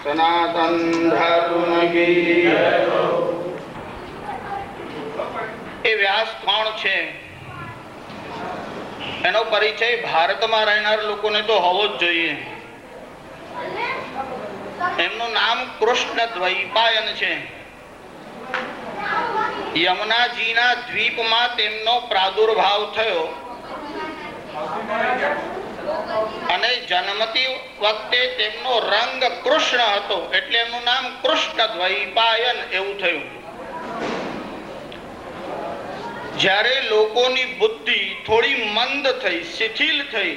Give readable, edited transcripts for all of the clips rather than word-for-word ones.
સનાતન ધર્મ કી જય. એ વ્યાસ કોણ છે એનો પરિચય ભારતમાં રહેનાર લોકોને તો હોવો જ જોઈએ. એમનું નામ કૃષ્ણ દ્વૈપાયન છે. યમુનાજીના દ્વીપમાં તેમનો પ્રાદુર્ભાવ થયો અને જન્મતી વખતે તેમનો રંગ કૃષ્ણ હતો એટલે એમનું નામ કૃષ્ણ દ્વૈપાયન એવું થયું. જ્યારે લોકોની બુદ્ધિ થોડી મંદ થઈ, શિથિલ થઈ,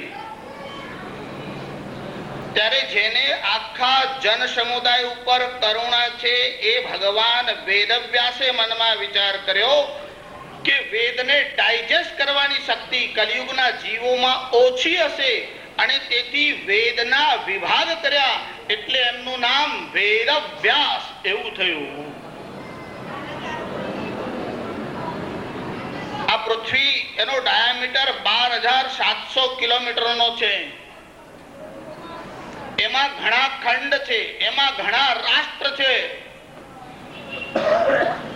ત્યારે જેને આખા જન સમુદાય ઉપર કરુણા છે એ ભગવાન વેદવ્યાસે મનમાં વિચાર કર્યો કે વેદને ડાયજેસ્ટ કરવાની શક્તિ કલિયુગના જીવોમાં ઓછી હશે અને તેથી વેદના વિભાગ કર્યા એટલે એમનું નામ વેદવ્યાસ એવું થયું. આ પૃથ્વી એનો ડાયામીટર 12,700 કિલોમીટરનો છે. એમાં ઘણા ખંડ છે, એમાં ઘણા રાષ્ટ્ર છે,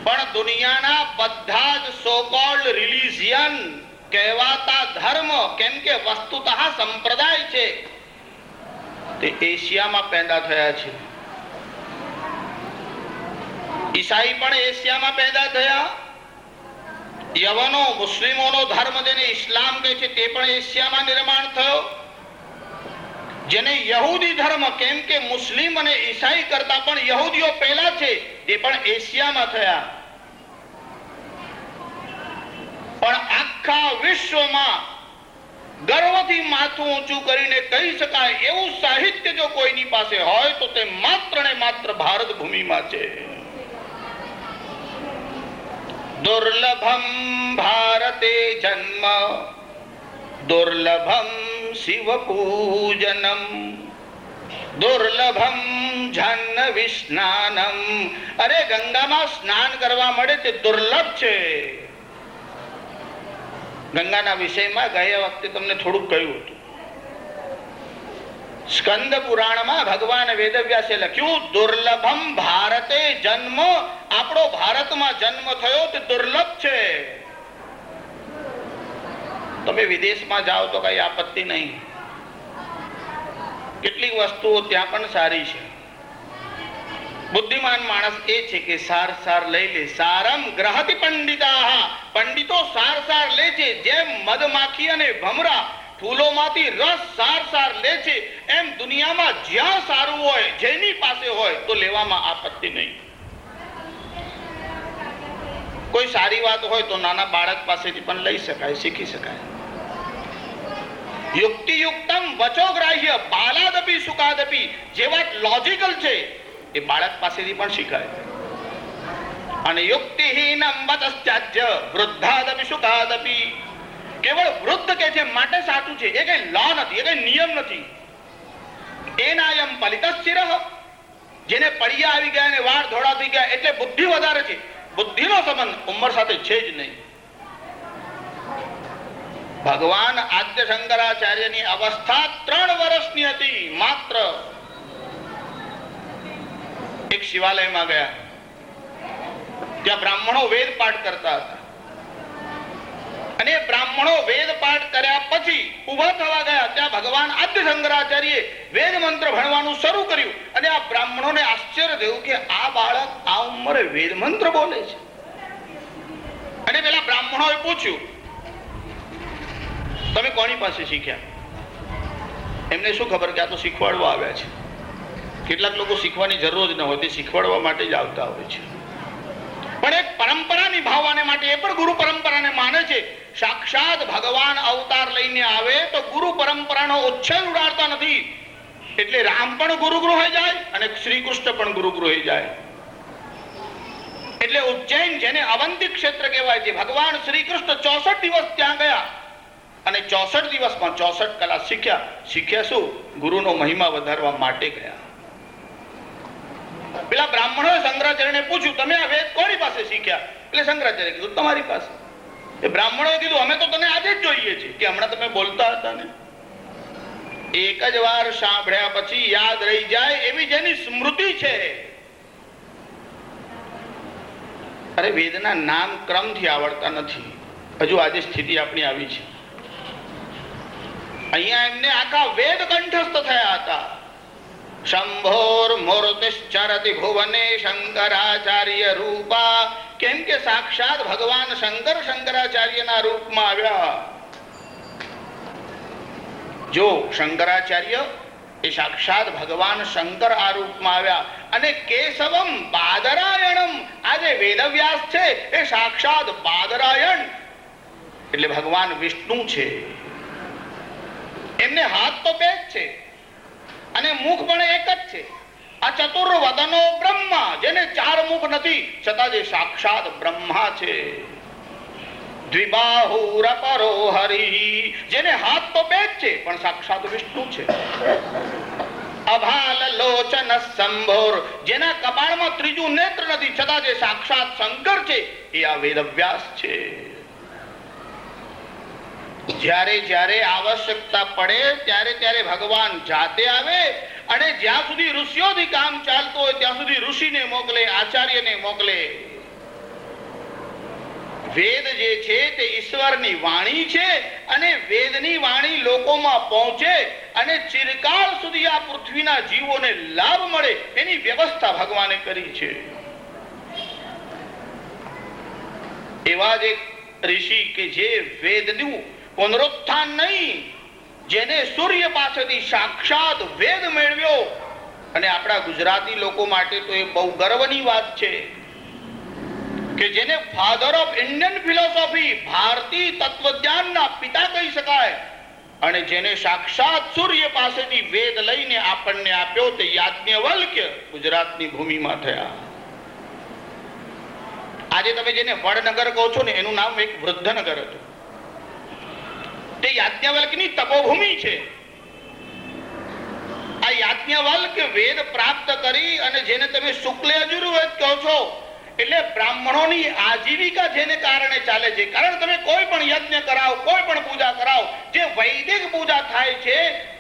પણ દુનિયાના બધા જ સો કોલ્ડ રિલિજિયન કહેવાતા ધર્મ, કેમ કે વસ્તુતઃ સંપ્રદાય છે, તે એશિયામાં પેદા થયા છે. ઈસાઈ પણ એશિયામાં પેદા થયા. યવનો મુસ્લિમોનો ધર્મ જેને ઇસ્લામ કહે છે તે પણ એશિયામાં નિર્માણ થયો. જેને યહૂદી ધર્મ, કેમ કે મુસ્લિમ અને ઈસાઈ કરતા પણ યહૂદીઓ પહેલા છે, એ પણ એશિયામાં થયા. પણ આખા વિશ્વમાં ગર્વથી માથું ઊંચું કરીને કહી શકાય એવું સાહિત્ય જો કોઈની પાસે હોય તો તે માત્ર ને માત્ર ભારત ભૂમિમાં છે. દુર્લભમ ભારતે જન્મ દુર્લભમ શિવ પૂજનમ દુર્લભમ જાહ્નવી સ્નાનમ. અરે ગંગામાં સ્નાન કરવા મળે તે દુર્લભ છે. ગંગાના વિષયમાં ગયા વખતે તમને થોડુંક કહ્યું હતું. સ્કંદ પુરાણમાં ભગવાન વેદવ્યાસે લખ્યું દુર્લભમ ભારતે જન્મ. આપણો ભારતમાં જન્મ થયો તે દુર્લભ છે. તમે વિદેશમાં જાઓ તો કઈ આપત્તિ નહીં, કેટલીક વસ્તુઓ ત્યાં પણ સારી છે. બુદ્ધિમાન માણસ એ છે કે સાર સાર લઈ લે. સારમ ગ્રહતિ પંડિતા. પંડિતો સાર સાર લે છે. જેમ મધમાખી અને ભમરા ફૂલોમાંથી રસ સાર સાર લે છે, એમ દુનિયામાં જ્યાં સારું હોય, જેની પાસે હોય તો લેવામાં આપત્તિ નહીં. કોઈ સારી વાત હોય તો નાના બાળક પાસેથી પણ લઈ શકાય, શીખી શકાય. યુક્તિયુક્તમ વચોગ્રાહ્ય બાલાદપી સુખાદપી. જે વાત લોજિકલ છે એ બાળક પાસેથી પણ શીખાય. અને યુક્તિહીનમ વચસ્ત્યાજ્ય વૃદ્ધાદપી સુખાદપી. કેવળ વૃદ્ધ કે છે માટે સાચું છે, એ કઈ લો નથી, એ કઈ નિયમ નથી. એનાયમ પલિતશિરઃ. જેને પડિયા આવી ગયા અને વાળ ધોળા થઈ ગયા એટલે બુદ્ધિ વધારે છે. બુદ્ધિનો સંબંધ ઉંમર સાથે છે જ નહીં. ભગવાન આદ્ય શંકરાચાર્યની અવસ્થા 3 વર્ષની હતી માત્ર. એક શિવાલયમાં ગયા, ત્યાં બ્રાહ્મણો વેદ પાઠ કરતા હતા અને બ્રાહ્મણો વેદ પાઠ કર્યા પછી ઉભા થવા ગયા. ત્યાં ભગવાન આદ્ય શંકરાચાર્યએ વેદ મંત્ર ભણવાનું શરૂ કર્યું અને આ બ્રાહ્મણોને આશ્ચર્ય થયું કે આ બાળક આ ઉંમરે વેદ મંત્ર બોલે છે. અને પેલા બ્રાહ્મણોએ પૂછ્યું તમે કોની પાસે શીખ્યા? એમને શું ખબર કે આ તો શીખવાડવા આવ્યા છે. કેટલાક લોકો શીખવાની જરૂર જ ન હોય, તે શીખવાડવા માટે જ આવતા હોય છે. પણ એક પરંપરા નિભાવવાને માટે એ પણ ગુરુ પરંપરાને માને છે. સાક્ષાત ભગવાન અવતાર લઈને આવે તો ગુરુ પરંપરાનો ઉચ્છેદ ઉડાડતા નથી. એટલે રામ પણ ગુરુગૃહે જાય અને શ્રી કૃષ્ણ પણ ગુરુગૃહે જાય. એટલે ઉજ્જૈન, જેને અવંતી ક્ષેત્ર કહેવાય છે, ભગવાન શ્રી કૃષ્ણ 64 દિવસ ત્યાં ગયા અને 64 દિવસમાં 64 કલા શીખ્યા. શીખ્યા શું? ગુરુનો મહિમા વધારવા માટે ગયા. પેલા બ્રાહ્મણોએ શંકરાચાર્યને પૂછ્યું તમે આ વેદ કોની પાસે શીખ્યા? એટલે શંકરાચાર્ય કીધું તમારી પાસે. એ બ્રાહ્મણોએ કીધું અમે તો તને આજે જ જોઈએ છે કે હમણાં તમે બોલતા હતા ને. એક જ વાર સાંભળ્યા પછી યાદ રહી જાય એવી જેની સ્મૃતિ છે. અરે વેદના નામ ક્રમથી આવડતા નથી. હજુ આજે સ્થિતિ આપણી આવી છે. અહીંયા એમને આખા વેદ કંઠસ્થ થયા હતા. શંભોર મૂર્તિશ્ચરતિ ભુવને શંકરાચાર્ય રૂપા. કેમ કે સાક્ષાત ભગવાન શંકર શંકરાચાર્યના રૂપમાં આવ્યા. જો શંકરાચાર્ય એ સાક્ષાત ભગવાન શંકર આ રૂપમાં આવ્યા. અને કેશવમ બાદરાયણમ, આજે વેદવ્યાસ છે એ સાક્ષાત બાદરાયણ એટલે ભગવાન વિષ્ણુ છે. એમને હાથ તો બે જ છે અને મુખ પણ એક જ છે. આ ચતુર્વદનો બ્રહ્મા, જેને ચાર મુખ નથી છતાં જે સાક્ષાત બ્રહ્મા છે. દ્વિબાહુરપરો હરિ, જેને હાથ તો બે જ છે પણ સાક્ષાત વિષ્ણુ છે. અભાલ લોચન સંભોર, જેના કપાળમાં ત્રીજું નેત્ર નથી છતાં જે સાક્ષાત શંકર છે એ આ વેદવ્યાસ છે. જ્યારે જ્યારે આવશ્યકતા પડે ત્યારે ત્યારે ભગવાન જાતે આવે. અને જ્યાં સુધી ઋષિઓથી કામ ચાલતું હોય ત્યાં સુધી ઋષિને મોકલે, આચાર્યને મોકલે. વેદ જે છે તે ઈશ્વરની વાણી છે અને વેદની વાણી લોકોમાં પહોંચે અને ચિરકાળ સુધી આ પૃથ્વીના જીવોને લાભ મળે એની વ્યવસ્થા ભગવાને કરી છે. એવા જ એક ઋષિ કે જે વેદનું પુનરુત્થાન નહીં, જેને સૂર્ય પાસેથી સાક્ષાત વેદ મેળવ્યો. અને આપણા ગુજરાતી લોકો માટે તો એ બહુ ગર્વની વાત છે કે જેને ફાધર ઓફ ઇન્ડિયન ફિલોસોફી, ભારતીય તત્વજ્ઞાનના પિતા કહી શકાય, અને જેને સાક્ષાત સૂર્ય પાસેથી વેદ લઈને આપણને આપ્યો તે યાજ્ઞવલ્ક્ય ગુજરાતની ભૂમિમાં થયા. આજે તમે જેને વડનગર કહો છો ને એનું નામ એક વૃદ્ધનગર હતું. તે યાજ્ઞવલ્ક્યની તપોભૂમિ છે. આ યાજ્ઞવલ્ક્ય વેદ પ્રાપ્ત કરી અને જેને તમે શુક્લ યજુર્વેદ કહો છો, એટલે બ્રાહ્મણોની આજીવિકા જેને કારણે ચાલે છે. કારણ તમે કોઈ પણ યજ્ઞ કરાવો, કોઈ પણ પૂજા કરાવો, જે વૈદિક પૂજા થાય છે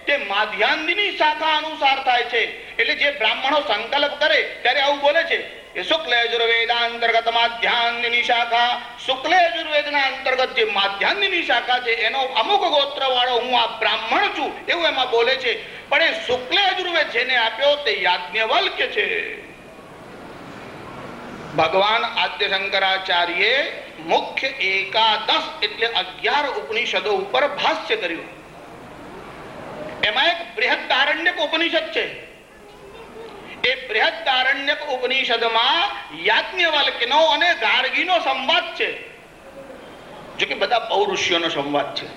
તે માધ્યાંદિની શાખા અનુસાર થાય છે. એટલે જે બ્રાહ્મણો સંકલ્પ કરે ત્યારે આવું બોલે છે કે શુક્લ યજુર્વેદા અંતર્ગત માધ્યાંદિની શાખા. શુક્લ યજુર્વેદના અંતર્ગત જે માધ્યાંદિની શાખા છે એનો અમુક ગોત્ર વાળો હું આ બ્રાહ્મણ છું એવું એમાં બોલે છે. પણ એ શુક્લ યજુર્વેદ જેને આપ્યો તે યાજ્ઞવલ્ક્ય છે. ભગવાન આદ્ય શંકરાચાર્ય મુખ્ય એકાદશ એટલે 11 ઉપનિષદો ઉપર ભાષ્ય કર્યું. એમાં એક બૃહદારણ્યક ઉપનિષદ છે. એ બૃહદારણ્યક ઉપનિષદમાં યાજ્ઞવલ્ક્યનો અને ગાર્ગીનો સંવાદ છે. જો કે બધા બહુ ઋષિઓનો સંવાદ છે.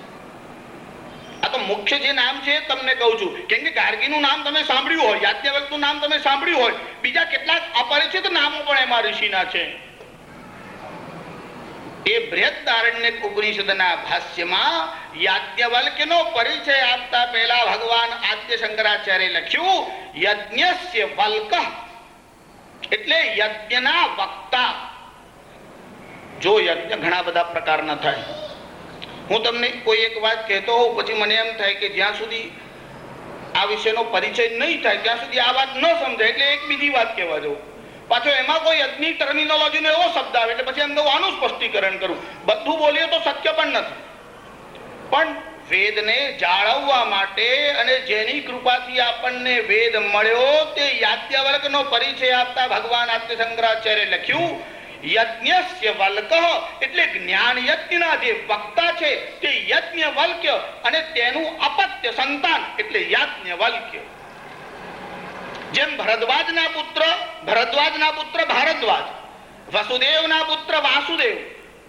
આ તો મુખ્ય જે નામ છે તમને કહું છું, કેમ કે ગાર્ગીનું નામ તમે સાંભળ્યું હોય, યાજ્ઞવલ્ક્યનું નામ તમે સાંભળ્યું હોય, બીજા કેટલાક અપરિચિત નામો પણ એમાં ઋષિના છે. એ બૃહદારણ્યક ઉપનિષદના ભાષ્યમાં યાજ્ઞવલ્ક્યનો પરિચય આપતા પહેલા ભગવાન આદ્ય શંકરાચાર્ય લખ્યું યજ્ઞસ્ય વલ્કઃ, એટલે યજ્ઞના વક્તા. જો યજ્ઞ ઘણા બધા પ્રકારના થાય. હું તમને કોઈ એક વાત કહેતો હોઉં પછી મને એમ થાય કે જ્યાં સુધી આ વિષયનો પરિચય નહીં થાય ત્યાં સુધી આ વાત ન સમજાય એટલે એક બીજી વાત કહેવા જવું. પાછો એમાં કોઈ યજ્ઞની ટર્મિનોલોજીનો એવો શબ્દ આવે એટલે પછી એમ કહું આનું સ્પષ્ટીકરણ કરું. બધું બોલીએ તો શક્ય પણ નથી. પણ વેદને જાળવવા માટે અને જેની કૃપાથી આપણને વેદ મળ્યો તે યાજ્ઞવલ્ક્યનો પરિચય આપતા ભગવાન આદ્ય શંકરાચાર્ય લખ્યું યજ્ઞસ્ય વલ્કઃ, એટલે જ્ઞાન યજ્ઞના જે વક્તા છે તે યજ્ઞવલ્ક્ય અને તેનું અપત્ય સંતાન એટલે યાજ્ઞવલ્ક્ય. જેમ ભરદ્વાજના પુત્ર ભારદ્વાજ, વસુદેવના પુત્ર વાસુદેવ,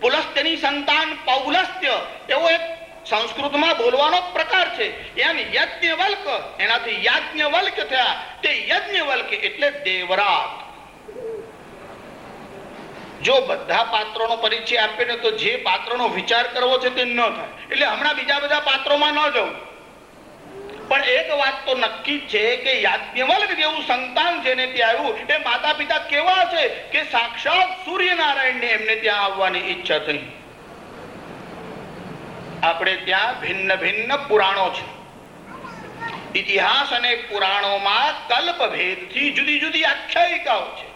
પુલસ્ત્યની સંતાન પૌલસ્ત્ય, એવો એક સંસ્કૃતમાં બોલવાનો પ્રકાર છે. એમ યજ્ઞવલ્ક્ય એનાથી યાજ્ઞવલ્ક્ય થયા. તે યજ્ઞવલ્ક્ય એટલે દેવરાજ. જો બધા પાત્રોનો પરિચય આપે ને તો જે પાત્રનો વિચાર કરવો છે તે ન થાય. એટલે હમણાં બીજા બધા પાત્રોમાં ન જવું. પણ એક વાત તો નક્કી છે કે યાજ્ઞવલ્ક્ય જેવું સંતાન જેને ત્યાં આવ્યું એ માતા પિતા કેવા છે કે સાક્ષાત સૂર્યનારાયણને એમને ત્યાં આવવાની ઈચ્છા થઈ. આપણે ત્યાં ભિન્ન ભિન્ન પુરાણો છે. ઇતિહાસ અને પુરાણોમાં કલ્પભેદથી જુદી જુદી આખ્યાયિકાઓ છે.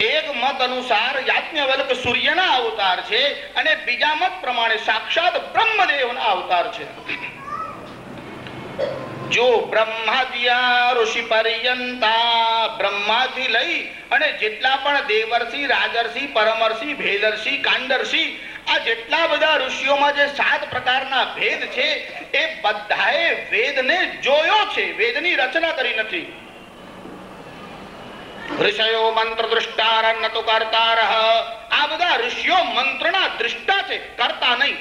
એક મત અનુસાર યાજ્ઞવલ્ક સૂર્યના અવતાર છે અને બીજા મત પ્રમાણે સાક્ષાત બ્રહ્મદેવના અવતાર છે. જો બ્રહ્માદિયા ઋષિ પર્યંતા, બ્રહ્માથી લઈ અને જેટલા પણ દેવર્ષિ, રાજર્ષિ, પરમર્ષિ, ભેદર્ષિ, કાંડર્ષિ, આ જેટલા બધા ઋષિઓમાં જે 7 પ્રકારના ભેદ છે એ બધાએ વેદને જોયો છે, વેદની રચના કરી નથી. ઋષયો મંત્ર દૃષ્ટાર ન તો કર્તાર. આ બધા ઋષિઓ મંત્રના દૃષ્ટા છે, કરતા નહીં.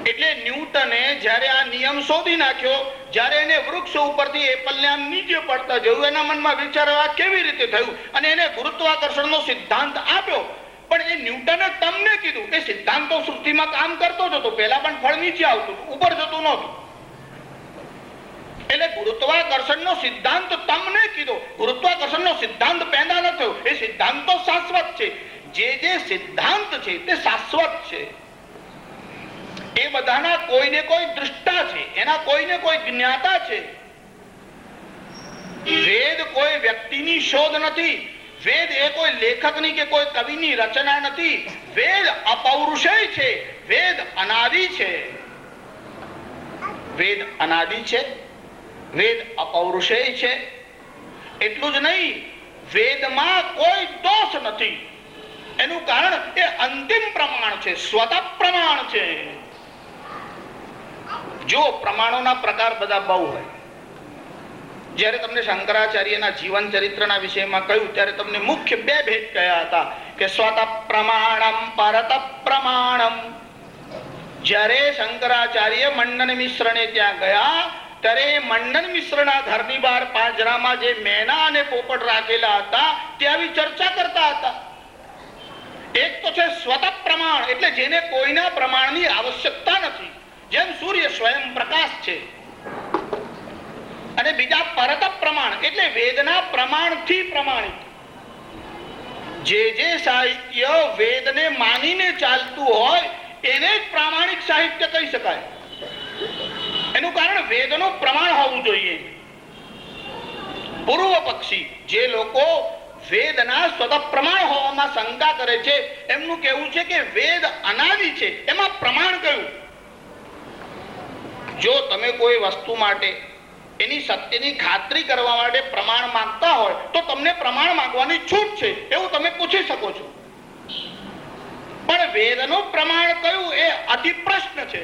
એટલે ન્યૂટને જ્યારે આ નિયમ શોધી નાખ્યો, જ્યારે એને વૃક્ષ ઉપરથી એપલને નીચે પડતા જોયું, એના મનમાં વિચારવા કેવી રીતે થયું અને એને ગુરુત્વાકર્ષણનો સિદ્ધાંત આપ્યો. પણ એ ન્યૂટને તમને કીધું એ સિદ્ધાંત તો સૃષ્ટિમાં કામ કરતો જ હતો, પહેલા પણ ફળ નીચે આવતું, ઉપર જતું નહોતું. એટલે ગુરુત્વાકર્ષણનો સિદ્ધાંત તમને કીધો, ગુરુત્વાકર્ષણનો સિદ્ધાંત પેદા ન થયો. એ સિદ્ધાંત તો શાશ્વત છે. જે સિદ્ધાંત છે તે શાશ્વત છે. એ બધાના કોઈને કોઈ દૃષ્ટા છે, એના કોઈને કોઈ જ્ઞાતા છે. વેદ કોઈ વ્યક્તિની શોધ નથી. વેદ એ કોઈ લેખકની કે કોઈ કવિની રચના નથી. વેદ અપૌરુષેય છે, વેદ અનાદિ છે. વેદ અનાદિ છે, વેદ અપૌરુષેય છે. એટલું જ નહીં, વેદમાં કોઈ દોષ નથી. એનું કારણ એ અંતિમ પ્રમાણ છે, સ્વતઃ પ્રમાણ છે. જો પ્રમાણોના પ્રકાર બધા બહુ હોય. જ્યારે તમને શંકરાચાર્યના જીવન ચરિત્રના વિષયમાં કહ્યું ત્યારે તમને મુખ્ય 2 ભેદ કયા હતા કે સ્વતઃ પ્રમાણમ, પરત પ્રમાણમ. જ્યારે શંકરાચાર્ય મંડન મિશ્રને ત્યાં ગયા ત્યારે મંડન મિશ્રના ઘરની બહાર પાંજરામાં જે મેના અને પોપટ રાખેલા હતા તે આવી ચર્ચા કરતા હતા. એક તો છે સ્વતઃ પ્રમાણ, એટલે જેને કોઈના પ્રમાણની આવશ્યકતા નથી, જેમ સૂર્ય સ્વયં પ્રકાશ છે. અને બીજા પરત પ્રમાણ, એટલે વેદના પ્રમાણથી પ્રમાણિત. જે સાહિત્ય વેદને માનીને ચાલતું હોય એને જ પ્રામાણિક સાહિત્ય કહી શકાય. એનું કારણ વેદનું પ્રમાણ હોવું જોઈએ. પૂર્વ પક્ષી જે લોકો વેદના સ્વતઃ પ્રમાણ હોવામાં શંકા કરે છે, એમનું કહેવું છે કે વેદ અનાદિ છે, એમાં પ્રમાણ કયું? જો તમે કોઈ વસ્તુ માટે એની સત્યની ખાતરી કરવા માટે પ્રમાણ માંગતા હોય તો તમને પ્રમાણ માંગવાની છૂટ છે, એવું તમે પૂછી શકો છો. પણ વેદનું પ્રમાણ કયું એ અતિ પ્રશ્ન છે.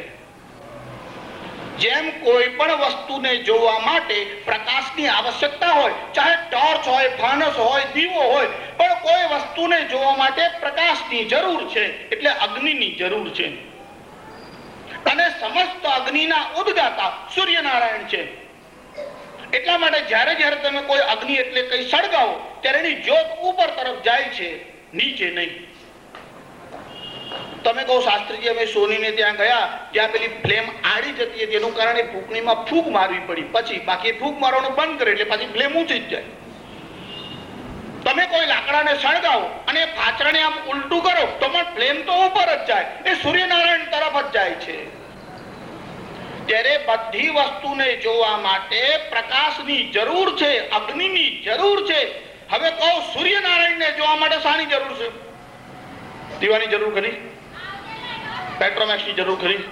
જેમ કોઈ પણ વસ્તુને જોવા માટે પ્રકાશની આવશ્યકતા હોય, ચાહે ટોર્ચ હોય, ફાનસ હોય, દીવો હોય, પણ કોઈ વસ્તુને જોવા માટે પ્રકાશની જરૂર છે, એટલે અગ્નિની જરૂર છે. અને સમસ્ત અગ્નિના ઉદ્ગાતા સૂર્યનારાયણ છે. એટલા માટે જ્યારે જ્યારે તમે કોઈ અગ્નિ એટલે કઈ સળગાવો ત્યારે એની જ્યોત ઉપર તરફ જાય છે, નીચે નહીં. તમે કહો શાસ્ત્રીજી અમે સોનીને ત્યાં ગયા, ત્યાં પેલી ફ્લેમ આડી જતી હતી, એનું કારણે ફૂંકણીમાં ફૂંક મારવી પડી. પછી બાકી ફૂંક મારવાનું બંધ કરે એટલે પાછી ફ્લેમ ઊંચી જ જાય. તમે કોઈ લાકડાને સળગાવો અને પાછળને આમ ઉલટું કરો તો પણ ફ્લેમ તો ઉપર જ જાય, એ સૂર્યનારાયણ તરફ જ જાય છે. ત્યારે બધી વસ્તુને જોવા માટે પ્રકાશની જરૂર છે, અગ્નિની જરૂર છે. હવે કહો સૂર્યનારાયણને જોવા માટે શાની જરૂર છે? દીવાની જરૂર ખરી? પેટ્રોમેક્સની જરૂર ખરી?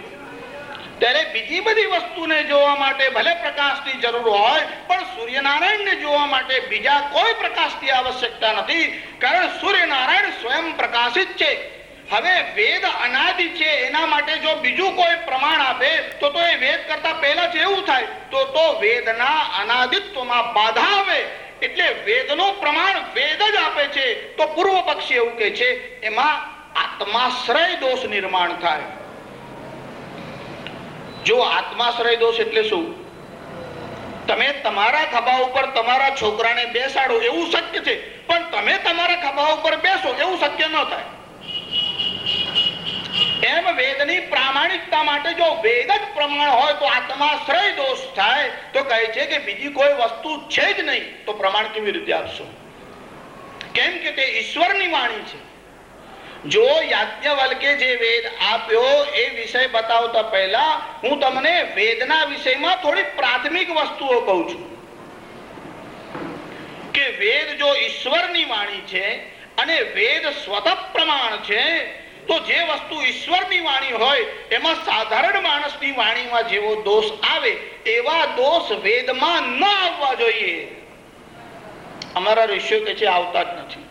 ત્યારે બીજી બધી વસ્તુને જોવા માટે ભલે પ્રકાશની જરૂર હોય, પણ સૂર્યનારાયણને જોવા માટે બીજા કોઈ પ્રકાશની આવશ્યકતા નથી, કારણ સૂર્યનારાયણ સ્વયં પ્રકાશિત છે. હવે વેદ અનાદિ છે, એના માટે જો બીજું કોઈ પ્રમાણ આપે તો એ વેદ કરતા પહેલા જ એવું થાય તો વેદના અનાદિત્વમાં બાધા આવે. એટલે વેદનું પ્રમાણ વેદ જ આપે છે. તો પૂર્વ પક્ષી એવું કહે છે એમાં આત્માશ્રય દોષ નિર્માણ થાય. જો આત્માશ્રય દોષ એટલે શું? તમે તમારા ખભા ઉપર તમારા છોકરાને બેસાડો એવું શક્ય છે, પણ તમે તમારા ખભા ઉપર બેસો એવું શક્ય ન થાય. એમ વેદની પ્રામાણિકતા માટે જો વેદ જ પ્રમાણ હોય તો આત્માશ્રય દોષ થાય. તો કહે છે કે બીજી કોઈ વસ્તુ છે જ નહીં તો પ્રમાણ કેવી રીતે આપશો? કેમ કે તે ઈશ્વરની વાણી છે. જો યાજ્ઞવલ્કે જે વેદ આપ્યો એ વિષય બતાવતા પહેલા હું તમને વેદના વિષયમાં થોડી પ્રાથમિક વસ્તુઓ કહું છું કે વેદ જો ઈશ્વરની વાણી છે અને વેદ સ્વતઃ પ્રમાણ છે, તો જે વસ્તુ ઈશ્વરની વાણી હોય એમાં સાધારણ માણસની વાણીમાં જેવો દોષ આવે એવા દોષ વેદમાં ન આવવા જોઈએ. અમારા ઋષિઓ કે છે આવતા જ નથી.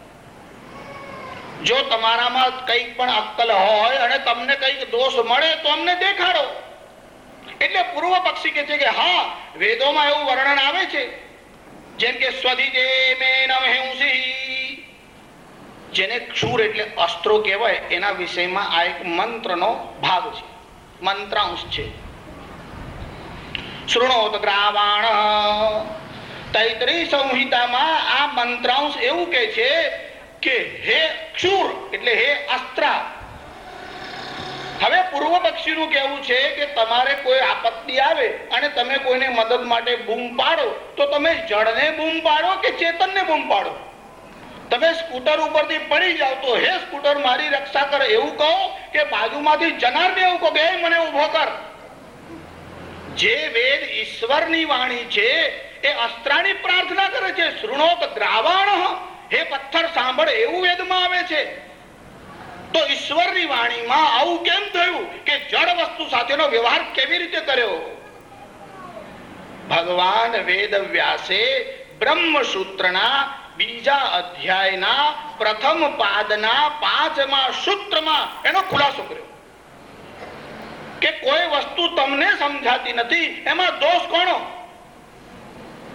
જો તમારામાં કંઈક પણ અક્કલ હોય અને તમને કંઈક દોષ મળે તો અમને દેખાડો. એટલે પૂર્વ પક્ષી કે છે કે હા, વેદોમાં એવું વર્ણન આવે છે, જેમ કે જેને ક્ષુર એટલે અસ્ત્રો કહેવાય એના વિષયમાં આ એક મંત્રનો ભાગ છે, મંત્રાંશ છે. શૃણોત ગ્રાવાણ તૈત્રીય સંહિતામાં આ મંત્રાંશ એવું કહે છે કે હે ક્ષુર એટલે હે અસ્ત્રા. હવે પૂર્વ પક્ષીનું કહેવું છે કે તમારે કોઈ આપત્તિ આવે અને તમે કોઈને મદદ માટે બૂમ પાડો તો તમે જળને બૂમ પાડો કે ચેતનને બૂમ પાડો? તમે સ્કૂટર ઉપરથી પડી જાવ તો હે સ્કૂટર મારી રક્ષા કર એવું કહો કે બાજુમાંથી જનારને એવું કહો કે મને ઉભો કર? જે વેદ ઈશ્વરની વાણી છે એ અસ્ત્રાની પ્રાર્થના કરે છે. શૃણોત ગ્રાવાણ, હે પથ્થર સાંભળ એવું વેદમાં આવે છે. તો ઈશ્વરની વાણીમાં આવું કેમ થયું કે જળ વસ્તુ સાથેનો વ્યવહાર કેવી રીતે કર્યો? ભગવાન વેદ વ્યાસે બ્રહ્મસૂત્રના બીજા અધ્યાયના પ્રથમ પાદના 5મા સૂત્રમાં એનો ખુલાસો કર્યો કે કોઈ વસ્તુ તમને સમજાતી નથી એમાં દોષ કોનો?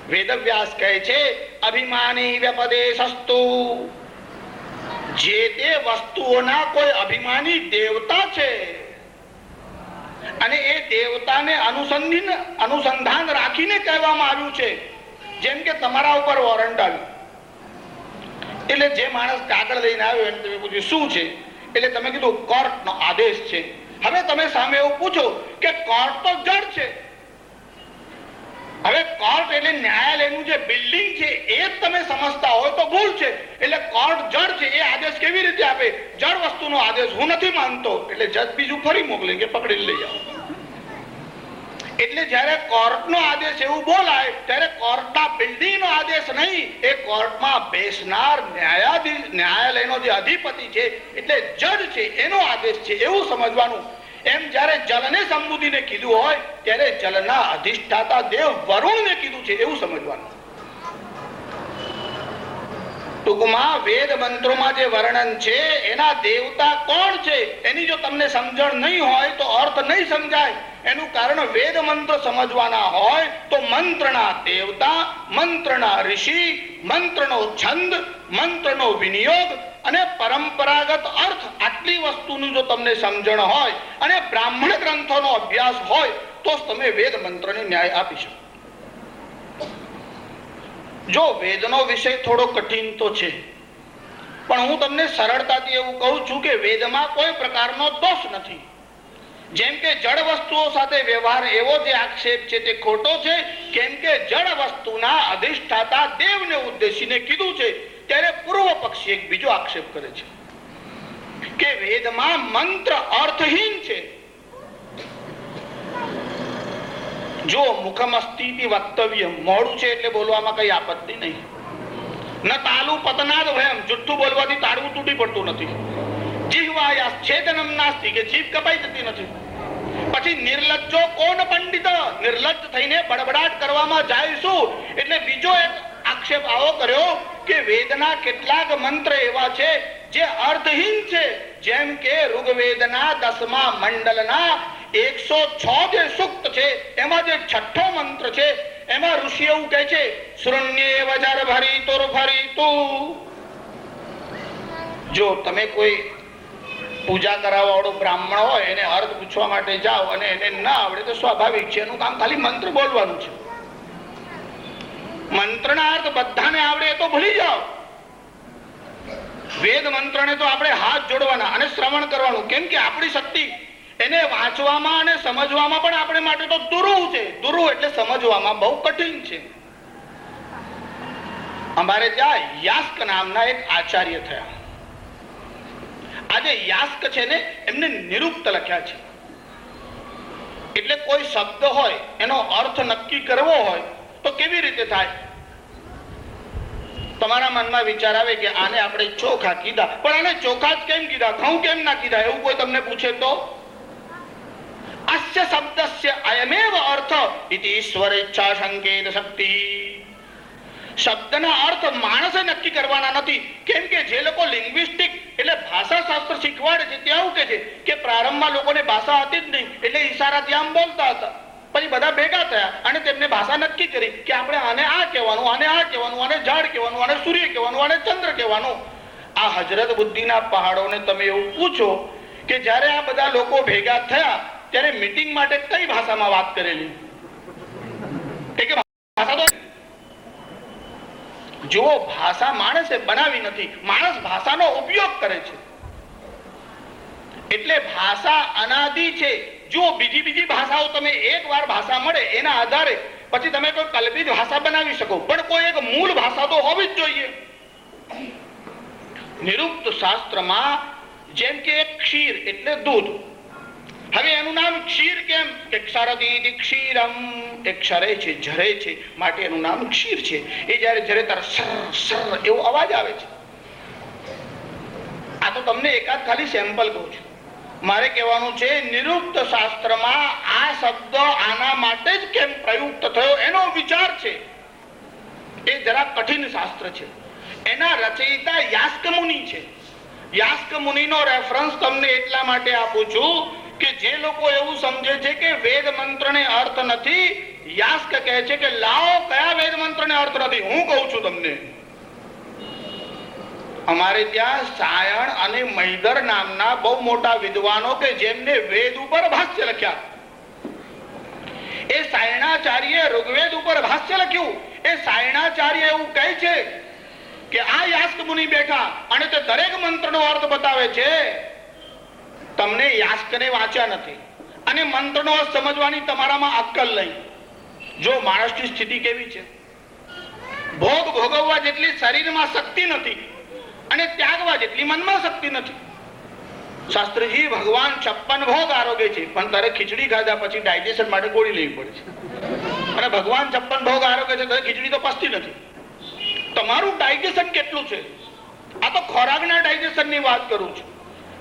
વેદવ્યાસ કહે છે અભિમાની વ્યપદેશસ્તુ. જે તે વસ્તુઓના કોઈ અભિમાની દેવતા છે અને એ દેવતાને અનુસંધાન રાખીને કહેવામાં આવ્યું છે. જેમ કે તમારા ઉપર વોરંટ આવ્યું એટલે જે માણસ કાગળ લઈને આવ્યો એને તમે પૂછ્યું શું છે એટલે તમે કીધું કોર્ટનો આદેશ છે. હવે તમે સામે એવું પૂછો કે કોર્ટ તો જડ છે. હવે કોર્ટ એટલે ન્યાયાલયનું જે બિલ્ડિંગ છે એ જ તમે સમજતા હોય તો ભૂલ છે. એટલે કોર્ટ જડ છે એ આદેશ કેવી રીતે આપે? જડ વસ્તુનો આદેશ હું નથી માનતો એટલે જજ બીજું ફરી મોકલે કે પકડી લઈ આવો. એટલે જયારે કોર્ટનો આદેશ એવું બોલાય ત્યારે કોર્ટના બિલ્ડિંગનો આદેશ નહીં, એ કોર્ટમાં બેસનાર ન્યાયાલયનો જે અધિપતિ છે એટલે જજ છે એનો આદેશ છે એવું સમજવાનું. એમ જયારે જલને સંબોધીને કીધું હોય ત્યારે જલના અધિષ્ઠાતા દેવ વરુણને કીધું છે એવું સમજવાનું. ટૂંકમાં વેદ મંત્રોમાં જે વર્ણન છે એના દેવતા કોણ છે એની જો તમને સમજણ નહીં હોય તો અર્થ નહીં સમજાય. એનું કારણ વેદ મંત્ર સમજવાના હોય તો મંત્રના દેવતા, મંત્રના ઋષિ, મંત્રનો છંદ, મંત્રનો વિનિયોગ અને પરંપરાગત અર્થ આટલી વસ્તુનું જો તમને સમજણ હોય અને બ્રાહ્મણ ગ્રંથોનો અભ્યાસ હોય તો તમે વેદ મંત્રને ન્યાય આપી શકો. જો વેદનો વિષય થોડો કઠિન તો છે, પણ હું તમને સરળતાથી એવું કહું છું કે વેદમાં કોઈ પ્રકારનો દોષ નથી. જેમ કે જળ વસ્તુઓ સાથે વ્યવહાર એવો જે આક્ષેપ છે તે ખોટો છે, કેમ કે જળ વસ્તુના અધિષ્ઠાતા દેવને ઉદ્દેશીને કીધું છે. ત્યારે પૂર્વ પક્ષી એક બીજો આક્ષેપ કરે છે કે વેદમાં મંત્ર અર્થહીન છે. જો મુખમસ્તી વક્તવ્ય મોડું છે એટલે બોલવામાં કઈ આપત્તિ નહીં. ન તાલુ પતનાદ ભયમ, જુઠ્ઠું બોલવાથી તાળવું તૂટી પડતું નથી. જીહવાયા છેદનમ નાસ્તિ, કે જીભ કપાઈ જતી નથી. પછી નિર્લજ્જો કોણ પંડિત, નિર્લજ્જ થઈને બડબડાટ કરવામાં જાય શું? એટલે બીજો એક આક્ષેપ આવો કર્યો કે વેદના કેટલાક મંત્ર એવા છે જે અર્થહીન છે. જેમ કે ઋગ્વેદના 10મા મંડલના 106 જે સૂક્ત છે એમાં જે 6ઠ્ઠો મંત્ર છે એમાં ઋષિ એવું કહે છે શૃણ્યેવ જર ભરીતુર ભરીતું. જો તમે કોઈ પૂજા કરાવવા વાળો બ્રાહ્મણ હોય એને અર્થ પૂછવા માટે જાઓ અને એને ના આવડે તો સ્વાભાવિક છે, એનું કામ ખાલી મંત્ર બોલવાનું છે. મંત્રના અર્થ બધાને આવડે તો ભૂલી જાઓ. વેદ મંત્રને તો આપણે હાથ જોડવાના અને શ્રવણ કરવાનું, કેમ કે આપણી શક્તિ એને વાંચવામાં અને સમજવામાં પણ આપણે માટે તો દુરૂહ છે. દુરૂહ એટલે સમજવામાં બહુ કઠિન છે. અમારે ત્યાં યાસ્ક નામના એક આચાર્ય થયા. આજે યાસ્ક છે ને એમને નિરુક્ત લખ્યા છે. એટલે કોઈ શબ્દ હોય એનો અર્થ નક્કી કરવો હોય તો કેવી રીતે થાય? તમારા મનમાં વિચાર આવે કે આને આપણે ચોખા કીધા, પણ આને ચોખા જ કેમ કીધા, ઘઉં કેમ ના કીધા, એવું કોઈ તમને પૂછે તો અસ્ય શબ્દસ્ય અયમેવ અર્થ ઇતિ ઈશ્વર ઈચ્છા સંકેત શક્તિ. શબ્દના અર્થ માણસે નક્કી કરવાના નથી. કેમ કે જે લોકો લિંગ્વિસ્ટિક એટલે ભાષા શાસ્ત્ર શીખવાડે છે ત્યાં એવું કે છે કે પ્રારંભમાં લોકોને ભાષા હતી જ નહીં, એટલે ઈશારાથી આમ બોલતા હતા. પછી બધા ભેગા થયા અને તેમને ભાષા નક્કી કરી કે આપણે આને આ કહેવાનું, આને આ કહેવાનું, આને ઝાડ કહેવાનું, આને સૂર્ય કહેવાનું, આને ચંદ્ર કહેવાનું. આ હજરત બુદ્ધિના પહાડોને તમે એવું પૂછો કે જ્યારે આ બધા લોકો ભેગા થયા ત્યારે મીટિંગ માટે કઈ ભાષામાં વાત કરેલી? ભાષા તો જુઓ, ભાષા માણસે બનાવી નથી, માણસ ભાષાનો ઉપયોગ કરે છે. એટલે ભાષા અનાદિ છે. જો બીજી ભાષાઓ તમે એકવાર ભાષા મળે એના આધારે પછી તમે કોઈ કલ્પિત ભાષા બનાવી શકો, પણ કોઈ એક મૂળ ભાષા તો હોવી જ જોઈએ. નિરુક્ત શાસ્ત્રમાં જેમ કે એક ક્ષીર એટલે દૂધ. હવે એનું નામ ક્ષીર કેમ? કે ક્ષરદીતિ ક્ષીરમ, એ ક્ષરે છે, ઝરે છે, માટે એનું નામ ક્ષીર છે. એ જ્યારે ઝરે ત્યારે સર સર એવો અવાજ આવે છે. આ તો તમને એકાદ ખાલી સેમ્પલ કહું છું. મારે કહેવાનું છે નિરુક્ત શાસ્ત્રમાં આ શબ્દ આના માટે જ કેમ પ્રયુક્ત થયો એનો વિચાર છે. એ જરા કઠિન શાસ્ત્ર છે. એના રચયિતા યાસ્ક મુનિ છે. યાસ્ક મુનિનો રેફરન્સ તમને એટલા માટે આપું છું કે જે લોકો એવું સમજે છે કે વેદ મંત્રને અર્થ નથી, યાસ્ક કહે છે કે લાવો કયા વેદ મંત્રને અર્થ નથી. હું કહું છું તમને, અમારે ત્યાં સાયણ અને મૈદર નામના બહુ મોટા વિદ્વાનો કે જેમને વેદ ઉપર ભાષ્ય લખ્યા. એ સાયણાચાર્ય ઋગ્વેદ ઉપર ભાષ્ય લખ્યું. એ સાયણાચાર્ય એવું કહે છે કે આ યાસ્ક મુનિ બેઠા અને તે દરેક મંત્રનો અર્થ બતાવે છે. તમને યાસ્કને વાંચ્યા નથી અને મંત્રનો અર્થ સમજવાની તમારામાં અક્કલ નહીં. જો માણસની સ્થિતિ કેવી છે, ભોગ ભોગવવા જેટલી શરીરમાં શક્તિ નથી અને ત્યાગવા જેટલી મનમાં શક્તિ નથી. શાસ્ત્રીજી ભગવાન 56 ભોગ આરોગે છે, પણ તારે ખીચડી ખાધા પછી ડાયજેશન માટે ગોળી લેવી પડે છે. અને ભગવાન 56 ભોગ આરોગે છે, તારે ખીચડી તો પચતી નથી. તમારું ડાયજેશન કેટલું છે? આ તો ખોરાકના ડાયજેશનની વાત કરું છું.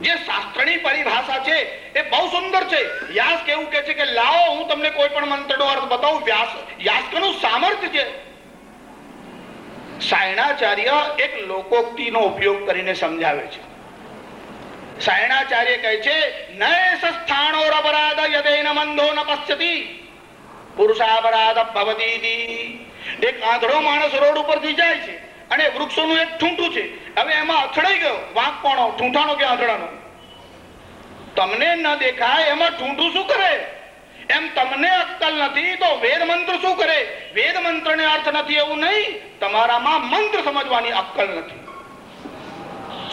જે શાસ્ત્રની પરિભાષા છે એ બહુ સુંદર છે. યાસ્ક એવું કહે છે કે લાવો હું તમને કોઈ પણ મંત્રનો અર્થ બતાવું. યાસ્કનું સામર્થ્ય છે. સાયણાચાર્ય એક લોકોક્તિનો ઉપયોગ કરીને સમજાવે છે. સાયણાચાર્ય કહે છે નૈષ સ્થાણોર અપરાધ યદેન મંદો ન પશ્યતિ પુરુષાપરાધ ભવતીતિ. એક આંધળો માણસ રોડ ઉપરથી જાય છે અને વૃક્ષોનું એક ઠૂંઠું છે. હવે એમાં અથડાઈ ગયો. વાંક કોનો? ઠૂંઠાનો કે આંધળાનો? તમને ન દેખાય એમાં ઠૂંઠું શું કરે? એમ તમને અક્કલ નથી તો વેદ મંત્ર શું કરે? વેદ મંત્રને અર્થ નથી એવું નહીં, તમારામાં મંત્ર સમજવાની અક્કલ નથી.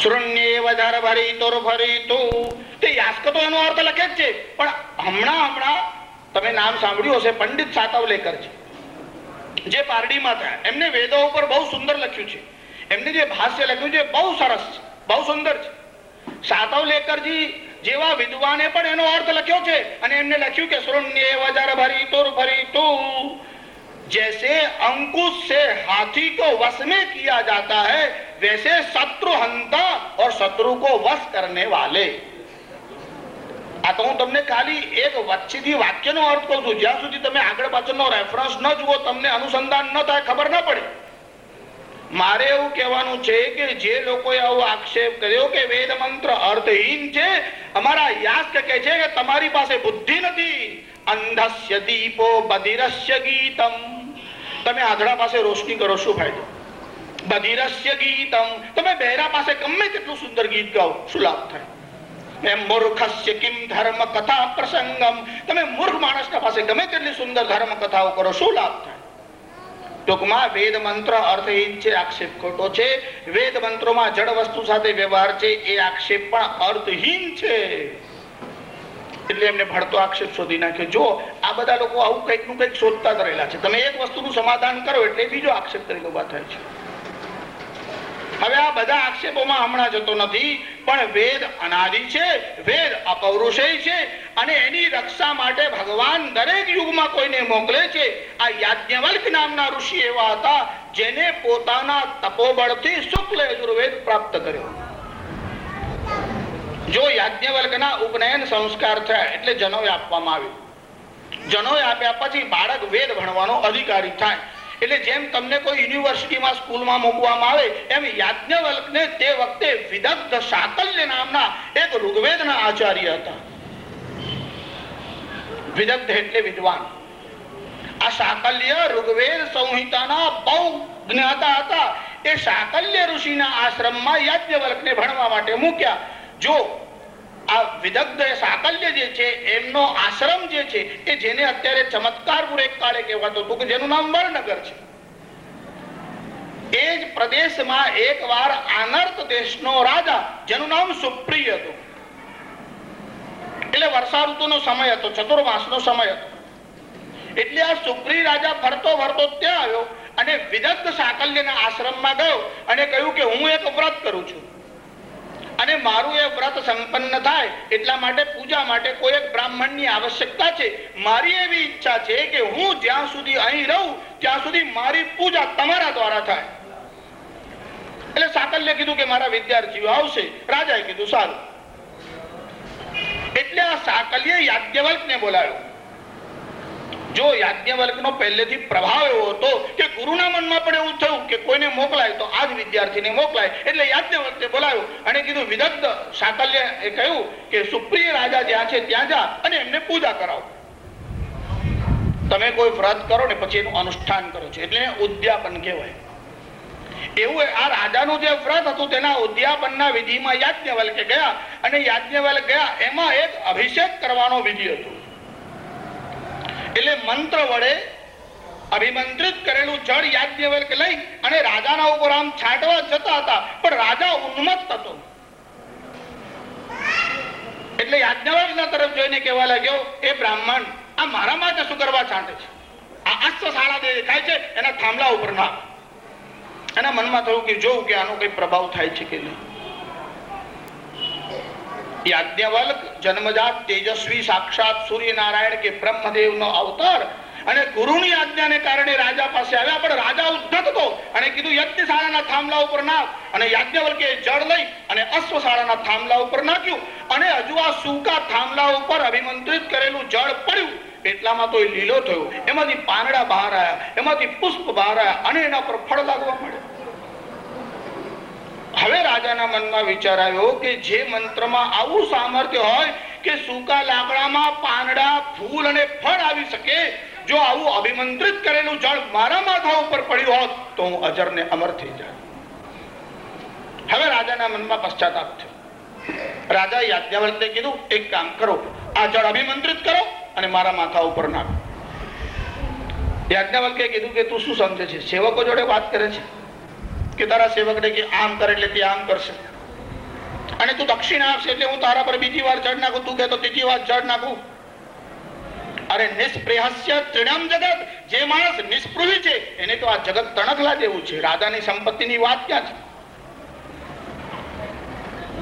શૃણ્યેવ ધરભરીતુર ભરીતુ. તે યાસ્ક તો એનો અર્થ લખે જ છે, પણ હમણાં તમે નામ સાંભળ્યું હશે પંડિત સાતવલેકર છે, જે પારડીમાં થયા. એમને વેદો ઉપર બહુ સુંદર લખ્યું છે. એમને જે ભાષ્ય લખ્યું છે બહુ સરસ છે, બહુ સુંદર છે. સાતવલેકરજી જેવા વિદ્વાને પણ એનો અર્થ લખ્યો છે અને એમને લખ્યું કે શૃણ્યેવ ધરભરીતુર ભરીતુ. जैसे अंकुश से हाथी को वश में किया जाता है वैसे शत्रु हंता और शत्रु को वश करने वाले. આ તો હું તમને ખાલી એક વચ્ચેથી વાક્યનો અર્થ કહું છું. જ્યાં સુધી તમે આગળ પાછળનો રેફરન્સ ન જુઓ, તમને અનુસંધાન ન થાય, ખબર ન પડે. મારે એવું કહેવાનું છે કે જે લોકોએ આવો આક્ષેપ કર્યો કે વેદ મંત્ર અર્થહીન છે, અમારા યાસ્ક કહે છે કે તમારી પાસે બુદ્ધિ નથી. અંધસ્ય દીપો બધિરસ્ય ગીતમ. તમે આંધળા પાસે રોશની કરો, શું ફાયદો? બધિરસ્ય ગીતમ. તમે બહેરા પાસે ગમે તેટલું સુંદર ગીત ગાઓ, શું લાભ થાય? એમ મૂર્ખસ્ય કિમ ધર્મ કથા પ્રસંગમ. તમે મૂર્ખ માણસના પાસે ગમે તેટલી સુંદર ધર્મ કથાઓ કરો, શું લાભ થાય? ટૂંકમાં વેદ મંત્ર અર્થહીન છે, આક્ષેપ ખોટો છે. વેદ મંત્રોમાં જડ વસ્તુ સાથે વ્યવહાર છે, એ આક્ષેપ પણ અર્થહીન છે. એટલે એમને ભળતો આક્ષેપ શોધી નાખ્યો. જો આ બધા લોકો આવું કંઈક નું કંઈક શોધતા જ રહેલા છે. તમે એક વસ્તુનું સમાધાન કરો એટલે બીજો આક્ષેપ કરીને ઉભા થાય છે. હવે આ બધા આક્ષેપોમાં હમણાં જતો નથી. પણ વેદ અનાદિ છે, વેદ અપૌરુષેય છે અને એની રક્ષા માટે ભગવાન દરેક યુગમાં કોઈને મોકલે છે. આ યાજ્ઞવલ્ક નામના ઋષિ એવા હતા જેને પોતાના તપોબળથી શુક્લ યજુર્વેદ પ્રાપ્ત કર્યો. જો યાજ્ઞવલ્કના ઉપનયન સંસ્કાર થયા એટલે જનોય આપવામાં આવ્યો. જનોય આપ્યા પછી બાળક વેદ ભણવાનો અધિકારી થાય. એટલે જેમ તમને કોઈ યુનિવર્સિટીમાં સ્કૂલમાં મૂકવામાં આવે એમ યાજ્ઞવલ્કને તે વખતે વિદગ્ધ શાકલ્ય નામના એક ઋગ્વેદના આચાર્ય હતા. વિદગ્ધ એટલે વિદ્વાન. આ શાકલ્ય ઋગ્વેદ સંહિતાના બહુ જ્ઞાતા હતા. એ શાકલ્ય ઋષિના આશ્રમમાં યાજ્ઞવલ્કને ભણવા માટે મૂક્યા. જો આ વિદગ્ધ શાકલ્ય જે છે એમનો આશ્રમ જે છે એ જેને અત્યારે ચમત્કારપુર એક કાળે કહેવાતો હતું કે જેનું નામ વડનગર છે, એ જ પ્રદેશમાં એકવાર આનર્ત દેશનો રાજા જેનું નામ સુપ્રિય હતો. એટલે વર્ષા ઋતુનો સમય હતો, ચતુર્માસનો સમય હતો. એટલે આ સુપ્રિય રાજા ફરતો ફરતો ત્યાં આવ્યો અને વિદગ્ધ શાકલ્યના આશ્રમમાં ગયો અને કહ્યું કે હું એક વ્રત કરું છું અને મારું એ વ્રત સંપન્ન થાય એટલા માટે પૂજા માટે કોઈ એક બ્રાહ્મણની આવશ્યકતા છે. મારી એવી ઈચ્છા છે કે હું જ્યાં સુધી અહીં રહું ત્યાં સુધી મારી પૂજા તમારા દ્વારા થાય. એટલે શાકલ્ય કીધું કે મારા વિદ્યાર્થીઓ આવશે. રાજાએ કીધું સારું. એટલે આ શાકલ્ય યાજ્ઞવલ્કને બોલાવ્યો. જો યાજ્ઞવલ્કનો પહેલેથી પ્રભાવ એવો હતો કે ગુરુના મનમાં પણ એવું થયું કે કોઈને મોકલાય તો આ જ વિદ્યાર્થીને મોકલાય. એટલે યાજ્ઞવલ્કે બોલાવ્યો અને કીધું વિદગ્ધ શાકલ્ય એ કહ્યું કે સુપ્રિય રાજા જ્યાં છે ત્યાં જા અને એમને પૂજા કરાવો. તમે કોઈ વ્રત કરો ને પછી એનું અનુષ્ઠાન કરો છો એટલે ઉદ્યાપન કહેવાય. એવું આ રાજાનું જે વ્રત હતું તેના ઉદ્યાપનના વિધિમાં યાજ્ઞવલ્કે ગયા અને યાજ્ઞવલ્ક ગયા એમાં એક અભિષેક કરવાનો વિધિ હતો. એટલે મંત્ર વડે અભિમંત્રિત કરેલું જળ યાજ્ઞવલ્ક લઈ અને રાજાના ઉપર આમ છાંટવા જતા હતા પણ રાજા ઉન્મત્ત હતો. એટલે યાજ્ઞવલ્કના તરફ જોઈને કહેવા લાગ્યો, એ બ્રાહ્મણ આ મારા માટે શું કરવા છાંટે છે? આ અસ્તશાળા દેખાય છે એના થાંભલા ઉપર નાખ. એના મનમાં થયું કે જોઉં કે આનો કઈ પ્રભાવ થાય છે કે નહીં. યાજ્ઞવલ્ક જન્મજાત તેજસ્વી સાક્ષાત સૂર્યનારાયણ કે બ્રહ્મદેવનો અવતાર અને ગુરુની આજ્ઞાને કારણે રાજા પાસે આવ્યા. પણ રાજા ઉદ્ધત હતો અને કીધું યજ્ઞશાળાના થાંભલા ઉપર નાખ. અને યાજ્ઞવલ્કે જળ લઈ અને અશ્વશાળાના થાંભલા ઉપર નાખ્યું અને હજુ આ સૂકા થાંભલા ઉપર અભિમંત્રિત કરેલું જળ પડ્યું એટલામાં તો એ લીલો થયો. એમાંથી પાંદડા બહાર આવ્યા, એમાંથી પુષ્પ બહાર આવ્યા અને એના પર ફળ લાગવા મળ્યા. હવે રાજાના મનમાં વિચાર આવ્યો કે જે મંત્રમાં આવું સામર્થ્ય હોય કે સૂકા લાકડામાં પાંદડા, ફૂલ અને ફળ આવી શકે, જો આવું અભિમંત્રિત કરેલું જળ મારા માથા ઉપર પડ્યું હોત તો હું અજર ને અમર થઈ જાય. હવે રાજાના મનમાં પશ્ચાતાપ થયો. રાજા યાજ્ઞવલ્કને કીધું, એક કામ કરો, આ જળ અભિમંત્રિત કરો અને મારા માથા ઉપર નાખો. યાજ્ઞવલ્કે કીધું કે તું શું સમજે છે? સેવકો જોડે વાત કરે છે કે તારા સેવકને કે આમ કરે એટલે તે આમ કરશે અને તું દક્ષિણા આપશે એટલે હું તારા પર બીજી વાર જળ નાખું, તું કે તો ત્રીજી વાર જળ નાખું. અરે નિષ્પ્રેહસ્ય તૃણમ જગત, જે માણસ નિષ્પૃહી છે એને તો આ જગત તણખલા જેવું છે. રાજાની સંપત્તિની વાત ક્યાં છે?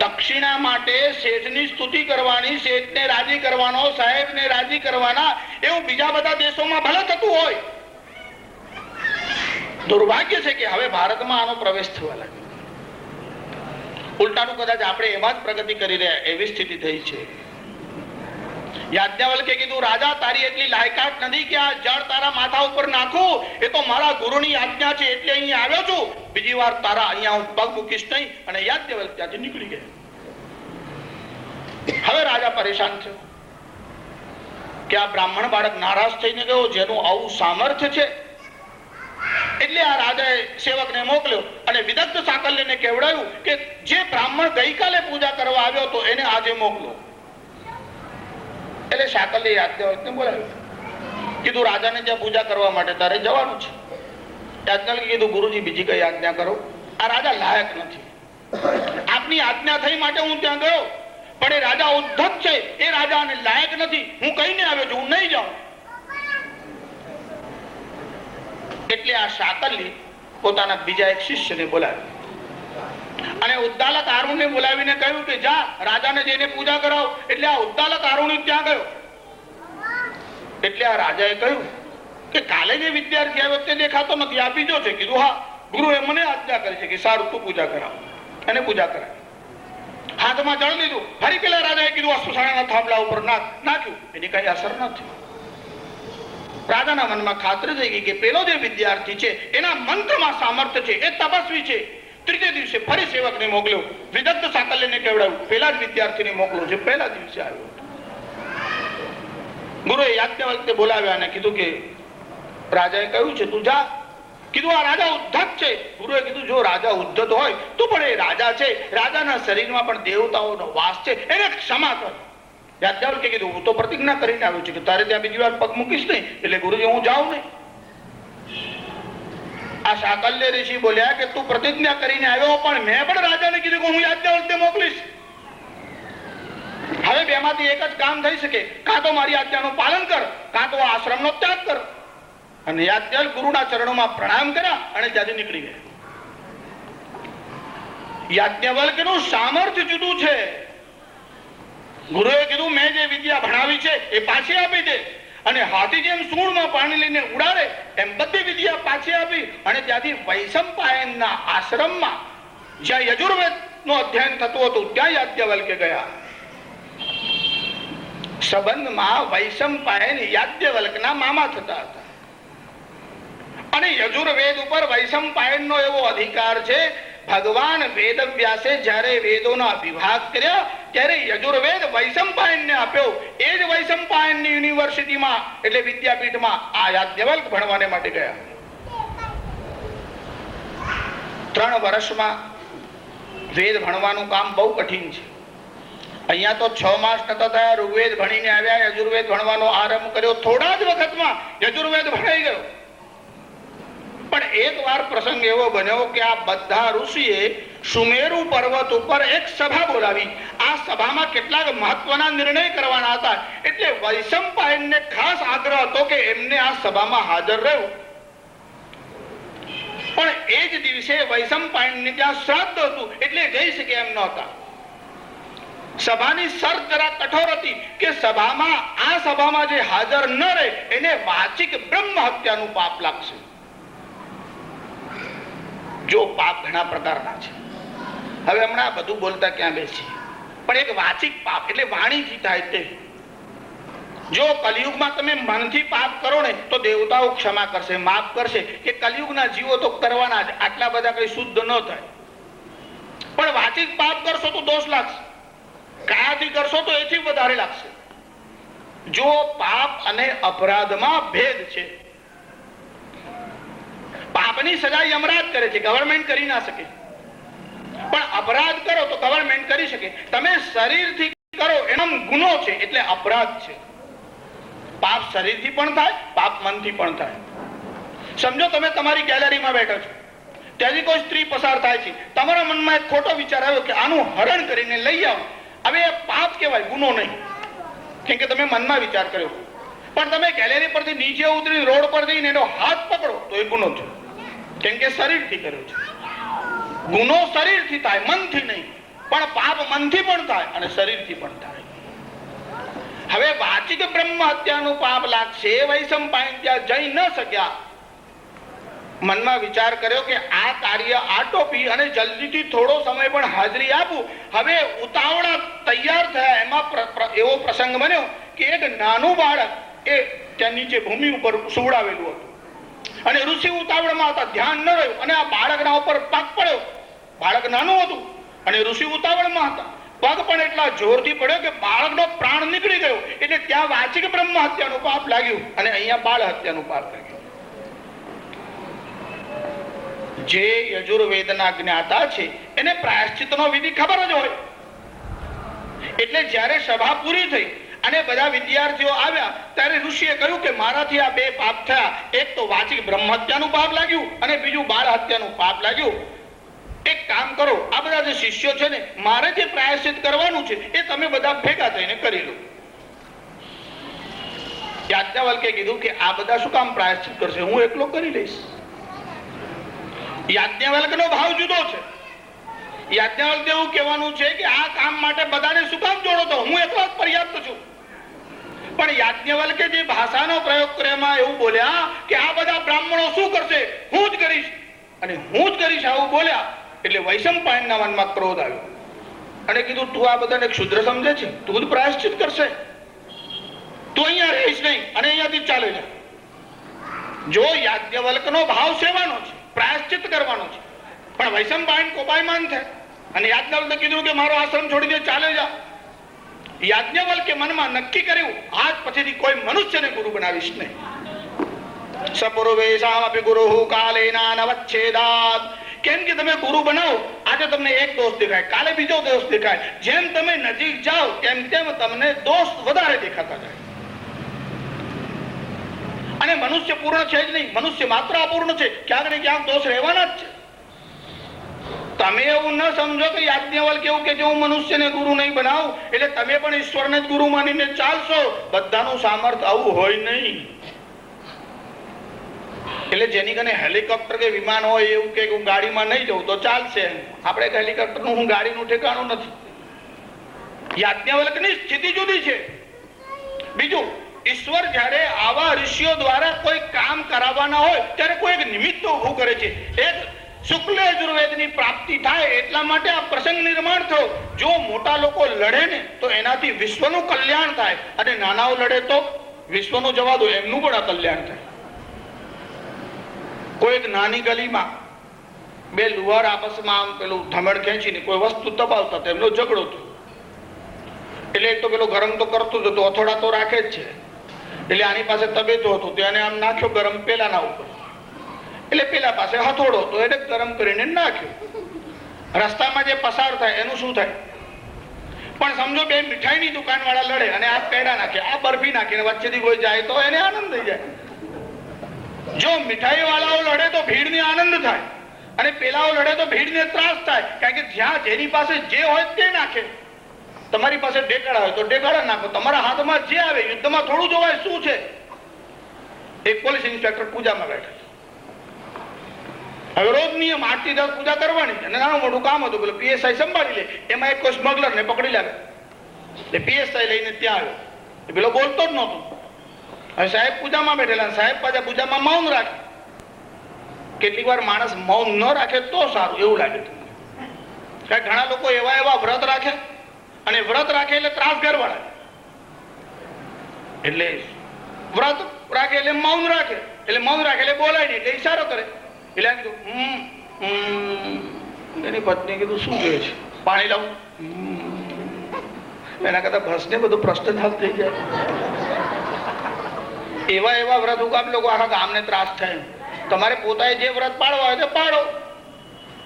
દક્ષિણા માટે શેઠની સ્તુતિ કરવાની, શેઠને રાજી કરવાનો, સાહેબને રાજી કરવાના, એવું બીજા બધા દેશોમાં ભલે થતું હોય. દુર્ભાગ્ય છે કે હવે ભારતમાં આનો પ્રવેશ થવા લાગ્યો. ઉલટાનું કદાચ આપણે એમાં જ પ્રગતિ કરી રહ્યા એવી સ્થિતિ થઈ છે. યાજ્ઞવલ્કે કીધું, રાજા તારી એટલી લાયકાત નથી કે આ જળ તારા માથા ઉપર નાખું. એ તો મારા ગુરુની આજ્ઞા છે એટલે અહીં આવ્યો છું. બીજી વાર તારા અહીંયા હું પગ મૂકીશ નહીં. અને યાજ્ઞવલ્ક ત્યાંથી નીકળી ગયા. હવે રાજા પરેશાન થયો કે આ બ્રાહ્મણ બાળક નારાજ થઈને ગયો જેનું આવું સામર્થ્ય છે. એટલે આ રાજાએ સેવકને મોકલ્યો અને વિદગ્ધ સાકલ્યને કહેવડાવ્યું કે જે બ્રાહ્મણ ગઈકાલે પૂજા કરવા આવ્યો હતો એને આજે મોકલો. એટલે સાકલ્ય યાજ્ઞવલ્કને બોલાવ્યો. કીધું રાજાને ત્યાં પૂજા કરવા માટે તારે જવાનું છે. યાજ્ઞવલ્કે કીધું, ગુરુજી બીજી કઈ આજ્ઞા કરો, આ રાજા લાયક નથી. આપની આજ્ઞા થઈ માટે હું ત્યાં ગયો પણ એ રાજા ઉદ્ધત છે, એ રાજાને લાયક નથી. હું કહીને આવ્યો છું, હું નહીં જાઉં. એટલે આ શાકલ્ય પોતાના બીજા એક શિષ્યને બોલાવ્યો અને ઉદ્દાલક આરુણને બોલાવીને કહ્યું કે જા રાજાને જઈને પૂજા કરાવ. એટલે આ ઉદ્દાલક આરુણી ત્યાં ગયો. એટલે આ રાજાએ કહ્યું કે કાલે જે વિદ્યાર્થી આવ્યો તે દેખાતો નથી, આ બીજો છે. કીધું હા, ગુરુએ મને આજ્ઞા કરી છે કે સારું તું પૂજા કરાવ. અને પૂજા કરાવી. હાથમાં જળ લીધું. ફરી પેલા રાજાએ કીધું આ સુસાણાના થાંભલા ઉપર નાખ્યું. એની કઈ અસર નથી. રાજાના મનમાં ખાતરી થઈ ગઈ કે પેલો જે વિદ્યાર્થી છે એના મંત્રમાં સામર્થ્ય છે, એ તપસ્વી છે. ત્રીજે દિવસે ફરી સેવકને મોકલ્યો, વિદગ્ધ સાકલ્યને કહેવડાવ્યું, પેલા જ વિદ્યાર્થીને મોકલો જે પહેલા દિવસે આવ્યો. ગુરુએ યાજ્ઞવલ્ક્યને બોલાવ્યા અને કીધું કે રાજાએ કહ્યું છે તું જા. કીધું આ રાજા ઉદ્ધત છે. ગુરુએ કીધું જો રાજા ઉદ્ધત હોય તો પણ એ રાજા છે, રાજાના શરીરમાં પણ દેવતાઓનો વાસ છે, એને ક્ષમા કર. યાજ્ઞવલ્ક્યે કીધું હું તો પ્રતિજ્ઞા કરીને આવ્યો છું કે તારે ત્યાં બીજી વાર પગ મૂકીશ નહીં, એટલે ગુરુજી હું જાઉં નહીં. આ સાકલ્ય ઋષિ બોલ્યા કે તું પ્રતિજ્ઞા કરીને આવ્યો, પણ મેં પણ રાજાને કીધું કે હું યાજ્ઞવલ્ક્યને મોકલીશ. હવે બેમાંથી એક જ કામ થઈ શકે, કાં તો મારી આજ્ઞાનું પાલન કર, કાં તો આશ્રમનો ત્યાગ કર. અને યાજ્ઞવલ્ક્ય ગુરુના ચરણોમાં પ્રણામ કર્યા અને ત્યાંથી નીકળી ગયા. યાજ્ઞવલ્ક્યનું સામર્થ્ય જુદું છે. ગુરુએ કીધું મેં જે વિદ્યા ભણાવી છે એ પાછી આપી દે. અને હાથી જેમ સૂંઢમાં પાણી લઈને ઉડાડે એમ બધી વિદ્યા પાછી આપી. અને ત્યાંથી વૈશંપાયનના આશ્રમમાં જ્યાં યજુર્વેદનું અધ્યયન થતું હતું ત્યાં યાજ્ઞવલ્ક્ય ગયા. સંબંધમાં વૈશંપાયન યાજ્ઞવલ્ક્યના મામા થતા હતા. અને યજુર્વેદ ઉપર વૈશંપાયનનો એવો અધિકાર છે, ભગવાન વેદવ્યાસે જ્યારે વેદોના વિભાગ કર્યા ત્યારે યજુર્વેદ વૈશંપાયનને આપ્યો. એ જ વૈશંપાયનની યુનિવર્સિટીમાં એટલે વિદ્યાપીઠમાં આ યાજ્ઞવલ્ક્ય ભણવાને માટે ગયા. 3 વર્ષમાં વેદ ભણવાનું કામ બહુ કઠિન છે. અહીંયા તો 6 માસ નતા થયા, ઋગ્વેદ ભણીને આવ્યા, યજુર્વેદ ભણવાનો આરંભ કર્યો. થોડા જ વખતમાં યજુર્વેદ ભણાઈ ગયો. પણ એક વાર પ્રસંગ એવો બન્યો કે આ બધા ઋષિએ સુમેરુ પર્વત ઉપર એક સભા બોલાવી. આ સભામાં કેટલાક મહત્વના નિર્ણય કરવાના હતા. એટલે વૈશંપાયનને ખાસ આગ્રહ હતો કે એમને આ સભામાં હાજર રહેવું. પણ એ જ દિવસે વૈશંપાયનને ત્યાં શ્રાદ્ધ હતું એટલે જઈ શકે એમ નહોતા. સભાની શરત જરા કઠોર હતી કે આ સભામાં જે હાજર ન રહે એને વાચિક બ્રહ્મ હત્યાનું પાપ લાગશે. જો પાપ ઘણા પ્રકારના છે, હવે હમણાં બધું બોલતા ક્યાં બેસી, પણ એક વાચિક પાપ એટલે વાણીથી થાય તે. જો કલિયુગમાં તમે મનથી પાપ કરો ને તો દેવતાઓ ક્ષમા કરશે, માફ કરશે. કે કલિયુગના જીવો તો કરવાના જ, આટલા બધા કઈ શુદ્ધ ન થાય. પણ વાચિક પાપ કરશો તો દોષ લાગશે, કાયાથી કરશો તો એથી વધારે લાગશે. જો પાપ અને અપરાધમાં ભેદ છે. પાપની સજા યમરાજ કરે છે, ગવર્નમેન્ટ કરી ના શકે. પણ અપરાધ કરો તો ગવર્નમેન્ટ કરી શકે. તમે શરીરથી કરો એનો ગુનો છે એટલે અપરાધ છે. પાપ શરીરથી પણ થાય, પાપ મનથી પણ થાય. સમજો તમે તમારી ગેલેરીમાં બેઠા છો, ત્યાંથી કોઈ સ્ત્રી પસાર થાય છે, તમારા મનમાં એક ખોટો વિચાર આવ્યો કે આનું હરણ કરીને લઈ આવો. હવે એ પાપ કહેવાય, ગુનો નહીં, કેમ કે તમે મનમાં વિચાર કર્યો. પણ તમે ગેલેરી પરથી નીચે ઉતરી રોડ પર જઈને એનો હાથ પકડો તો એ ગુનો છે, કેમ કે શરીરથી કર્યો છે. ગુનો શરીરથી થાય, મનથી નહીં. પણ પાપ મનથી પણ થાય અને શરીરથી પણ થાય. હવે વાચિક બ્રહ્મ હત્યાનું પાપ લાગશે. વૈશંપાયન ત્યાં જઈ ન શક્યા. મનમાં વિચાર કર્યો કે આ કાર્ય આટોપી અને જલ્દીથી થોડો સમય પણ હાજરી આપું. હવે ઉતાવળા તૈયાર થયા. એમાં એવો પ્રસંગ બન્યો કે એક નાનું બાળક એ ત્યાં નીચે ભૂમિ ઉપર સુવડાવેલું હતું અને ઋષિ ઉતાવળમાં હતા, ધ્યાન ન રહ્યું અને આ બાળકના ઉપર પગ પડ્યો. બાળક નાનું હતું અને ઋષિ ઉતાવળમાં હતા. પગ પણ એટલા જોરથી પડ્યો કે બાળકનો પ્રાણ નીકળી ગયો. એટલે ત્યાં વાચિક બ્રહ્મ હત્યાનું પાપ લાગ્યું અને અહીંયા બાળ હત્યાનું પાપ લાગ્યું. જે યજુર્વેદના જ્ઞાતા છે એને પ્રાયશ્ચિતનો વિધિ ખબર જ હોય. એટલે જ્યારે સભા પૂરી થઈ અને બધા વિદ્યાર્થીઓ આવ્યા ત્યારે ઋષિએ કહ્યું કે મારાથી આ 2 પાપ થયા. એક તો વાચિક બ્રહ્મ હત્યાનું પાપ લાગ્યું અને બીજું બાળ હત્યાનું પાપ લાગ્યું. એક કામ કરો, આ બધા જે શિષ્યો છે ને, મારે જે પ્રાયશ્ચિત કરવાનું છે એ તમે બધા ભેગા થઈને કરી લો. યાજ્ઞવલ્ક્યે કીધું કે આ બધા શું કામ પ્રાયશ્ચિત કરશે, હું એકલો કરી લઈશ. યાજ્ઞવલ્ક્યનો ભાવ જુદો છે. યાજ્ઞવલ્ક્ય એવું કહેવાનું છે કે આ કામ માટે બધાને શું કામ જોડો તો હું એકલો જ પર્યાપ્ત છું. પણ યાજ્ઞવલ્ક્ય જે ભાષાનો પ્રયોગ કર્યામાં એવું બોલ્યા કે આ બધા બ્રાહ્મણો શું કરશે, હું જ કરીશ, અને હું જ કરીશ આવું બોલ્યા એટલે વૈશંપાયનના મનમાં ક્રોધ આવ્યો અને કીધું તું આ બધાને ક્ષુદ્ર સમજે છે, તું જ પ્રાયશ્ચિત કરશે, તું અહીંયા રહીશ નહીં અને અહીંયાથી ચાલે જા. જો યાજ્ઞવલ્ક્યનો ભાવ સેવાનો છે, પ્રાયશ્ચિત કરવાનો છે, પણ વૈશંપાયન કોપાયમાન થાય અને યાજ્ઞવલ્ક્ય કીધું કે મારો આશ્રમ છોડી દે, ચાલે જા. યાજ્ઞવલ્ક્ય મનમાં નક્કી કર્યું આજ પછીથી કોઈ મનુષ્યને ગુરુ બનાવીશ નહીં. સપુરુવેશામપી ગુરુઃ કાલેના નવચ્છેદાત. કેમ કે તમે ગુરુ બનાવો, આજે તમને એક દોષ દેખાય, કાલે બીજો દોષ દેખાય, જેમ તમે નજીક જાઓ તેમ તેમ તમને દોષ વધારે દેખાતા જાય. અને મનુષ્ય પૂર્ણ છે જ નહીં, મનુષ્ય માત્ર અપૂર્ણ છે, ક્યાંક ને ક્યાંક દોષ રહેવાના જ છે. તમે એવું ન સમજો કે યાજ્ઞવલ્ક્ય એવું કે હું મનુષ્યને ગુરુ નહીં બનાવું એટલે તમે પણ ઈશ્વરને જ ગુરુ માનીને ચાલશો. બધાનું સામર્થ્ય આવું હોય નહીં. એટલે જેની કને હેલિકોપ્ટર કે વિમાન હોય એવું કે હું ગાડીમાં નહીં જઉં તો ચાલશે. આપણે હેલિકોપ્ટરનું હું ગાડીનું ઠેકાણું નથી. યાજ્ઞવલ્ક્યની સ્થિતિ જુદી છે. બીજું, ઈશ્વર જ્યારે આવા ઋષિઓ દ્વારા કોઈ કામ કરાવવાના હોય ત્યારે કોઈ એક નિમિત્ત ઉભું કરે છે. એક શુક્લ યજુર્વેદની પ્રાપ્તિ થાય એટલા માટે આ પ્રસંગ નિર્માણ થયો. જો મોટા લોકો લડે ને તો એનાથી વિશ્વનું કલ્યાણ થાય, અને નાનાઓ લડે તો વિશ્વનું જવા દો એમનું પણ કલ્યાણ થાય. કોઈ એક નાની ગલીમાં બે લુહાર આપસમાં આમ પેલું ધમણ ખેંચીને કોઈ વસ્તુ દબાવતા હતા, એમનો ઝઘડો થયો. એટલે એક તો પેલો ગરમ તો કરતું જ હતું, અથોડા તો રાખે જ છે. એટલે આની પાસે તબેતો હતો તેને આમ નાખ્યો ગરમ પેલાના ઉપર, એટલે પેલા પાસે હથોડો હતો એટલે ગરમ કરીને નાખ્યો. રસ્તામાં જે પસાર થાય એનું શું થાય? પણ સમજો બે મીઠાઈની દુકાન વાળા લડે અને આ પેડા નાખે, આ બરફી નાખીને વચ્ચેથી કોઈ જાય તો એને આનંદ થઈ જાય. જો મીઠાઈ વાળાઓ લડે તો ભીડને આનંદ થાય અને પેલાઓ લડે તો ભીડને ત્રાસ થાય. કારણ કે જ્યાં જેની પાસે જે હોય તે નાખે. તમારી પાસે ઢેકાડા હોય તો ઢેકાડા નાખો, તમારા હાથમાં જે આવે. યુદ્ધમાં થોડું જોવાય શું છે. એક પોલીસ ઇન્સ્પેક્ટર પૂજામાં બેઠા, હવે રોજ નિયમ 8 થી 10 પૂજા કરવાની અને નાનું મોટું કામ હતું, પેલો પીએસઆઈ સંભાળી લે. એમાં એક કોઈ સ્મગલર ને પકડી લાવે એટલે પીએસઆઈ લઈને ત્યાં આવ્યો. પેલો બોલતો જ નહોતો. હવે સાહેબ પૂજામાં બેઠેલા, સાહેબ પાછા પૂજામાં મૌન રાખે. કેટલીક વાર માણસ મૌન ન રાખે તો સારું એવું લાગે. કારણ ઘણા લોકો એવા વ્રત રાખે અને વ્રત રાખે એટલે ત્રાસઘર વાળા, એટલે વ્રત રાખે એટલે મૌન રાખે, એટલે મૌન રાખે એટલે બોલાય નહીં, એટલે ઈશારો કરે. એટલે કીધું એની પત્ની કીધું શું કહે છે, પાણી લાવું. એના કરતા ભસને બધું પ્રશ્ન હલ થઈ જાય. એવા વ્રત હુકામ લોકો આખા ગામને ત્રાસ થાય. તમારે પોતાએ જે વ્રત પાડવા હોય તે પાડો.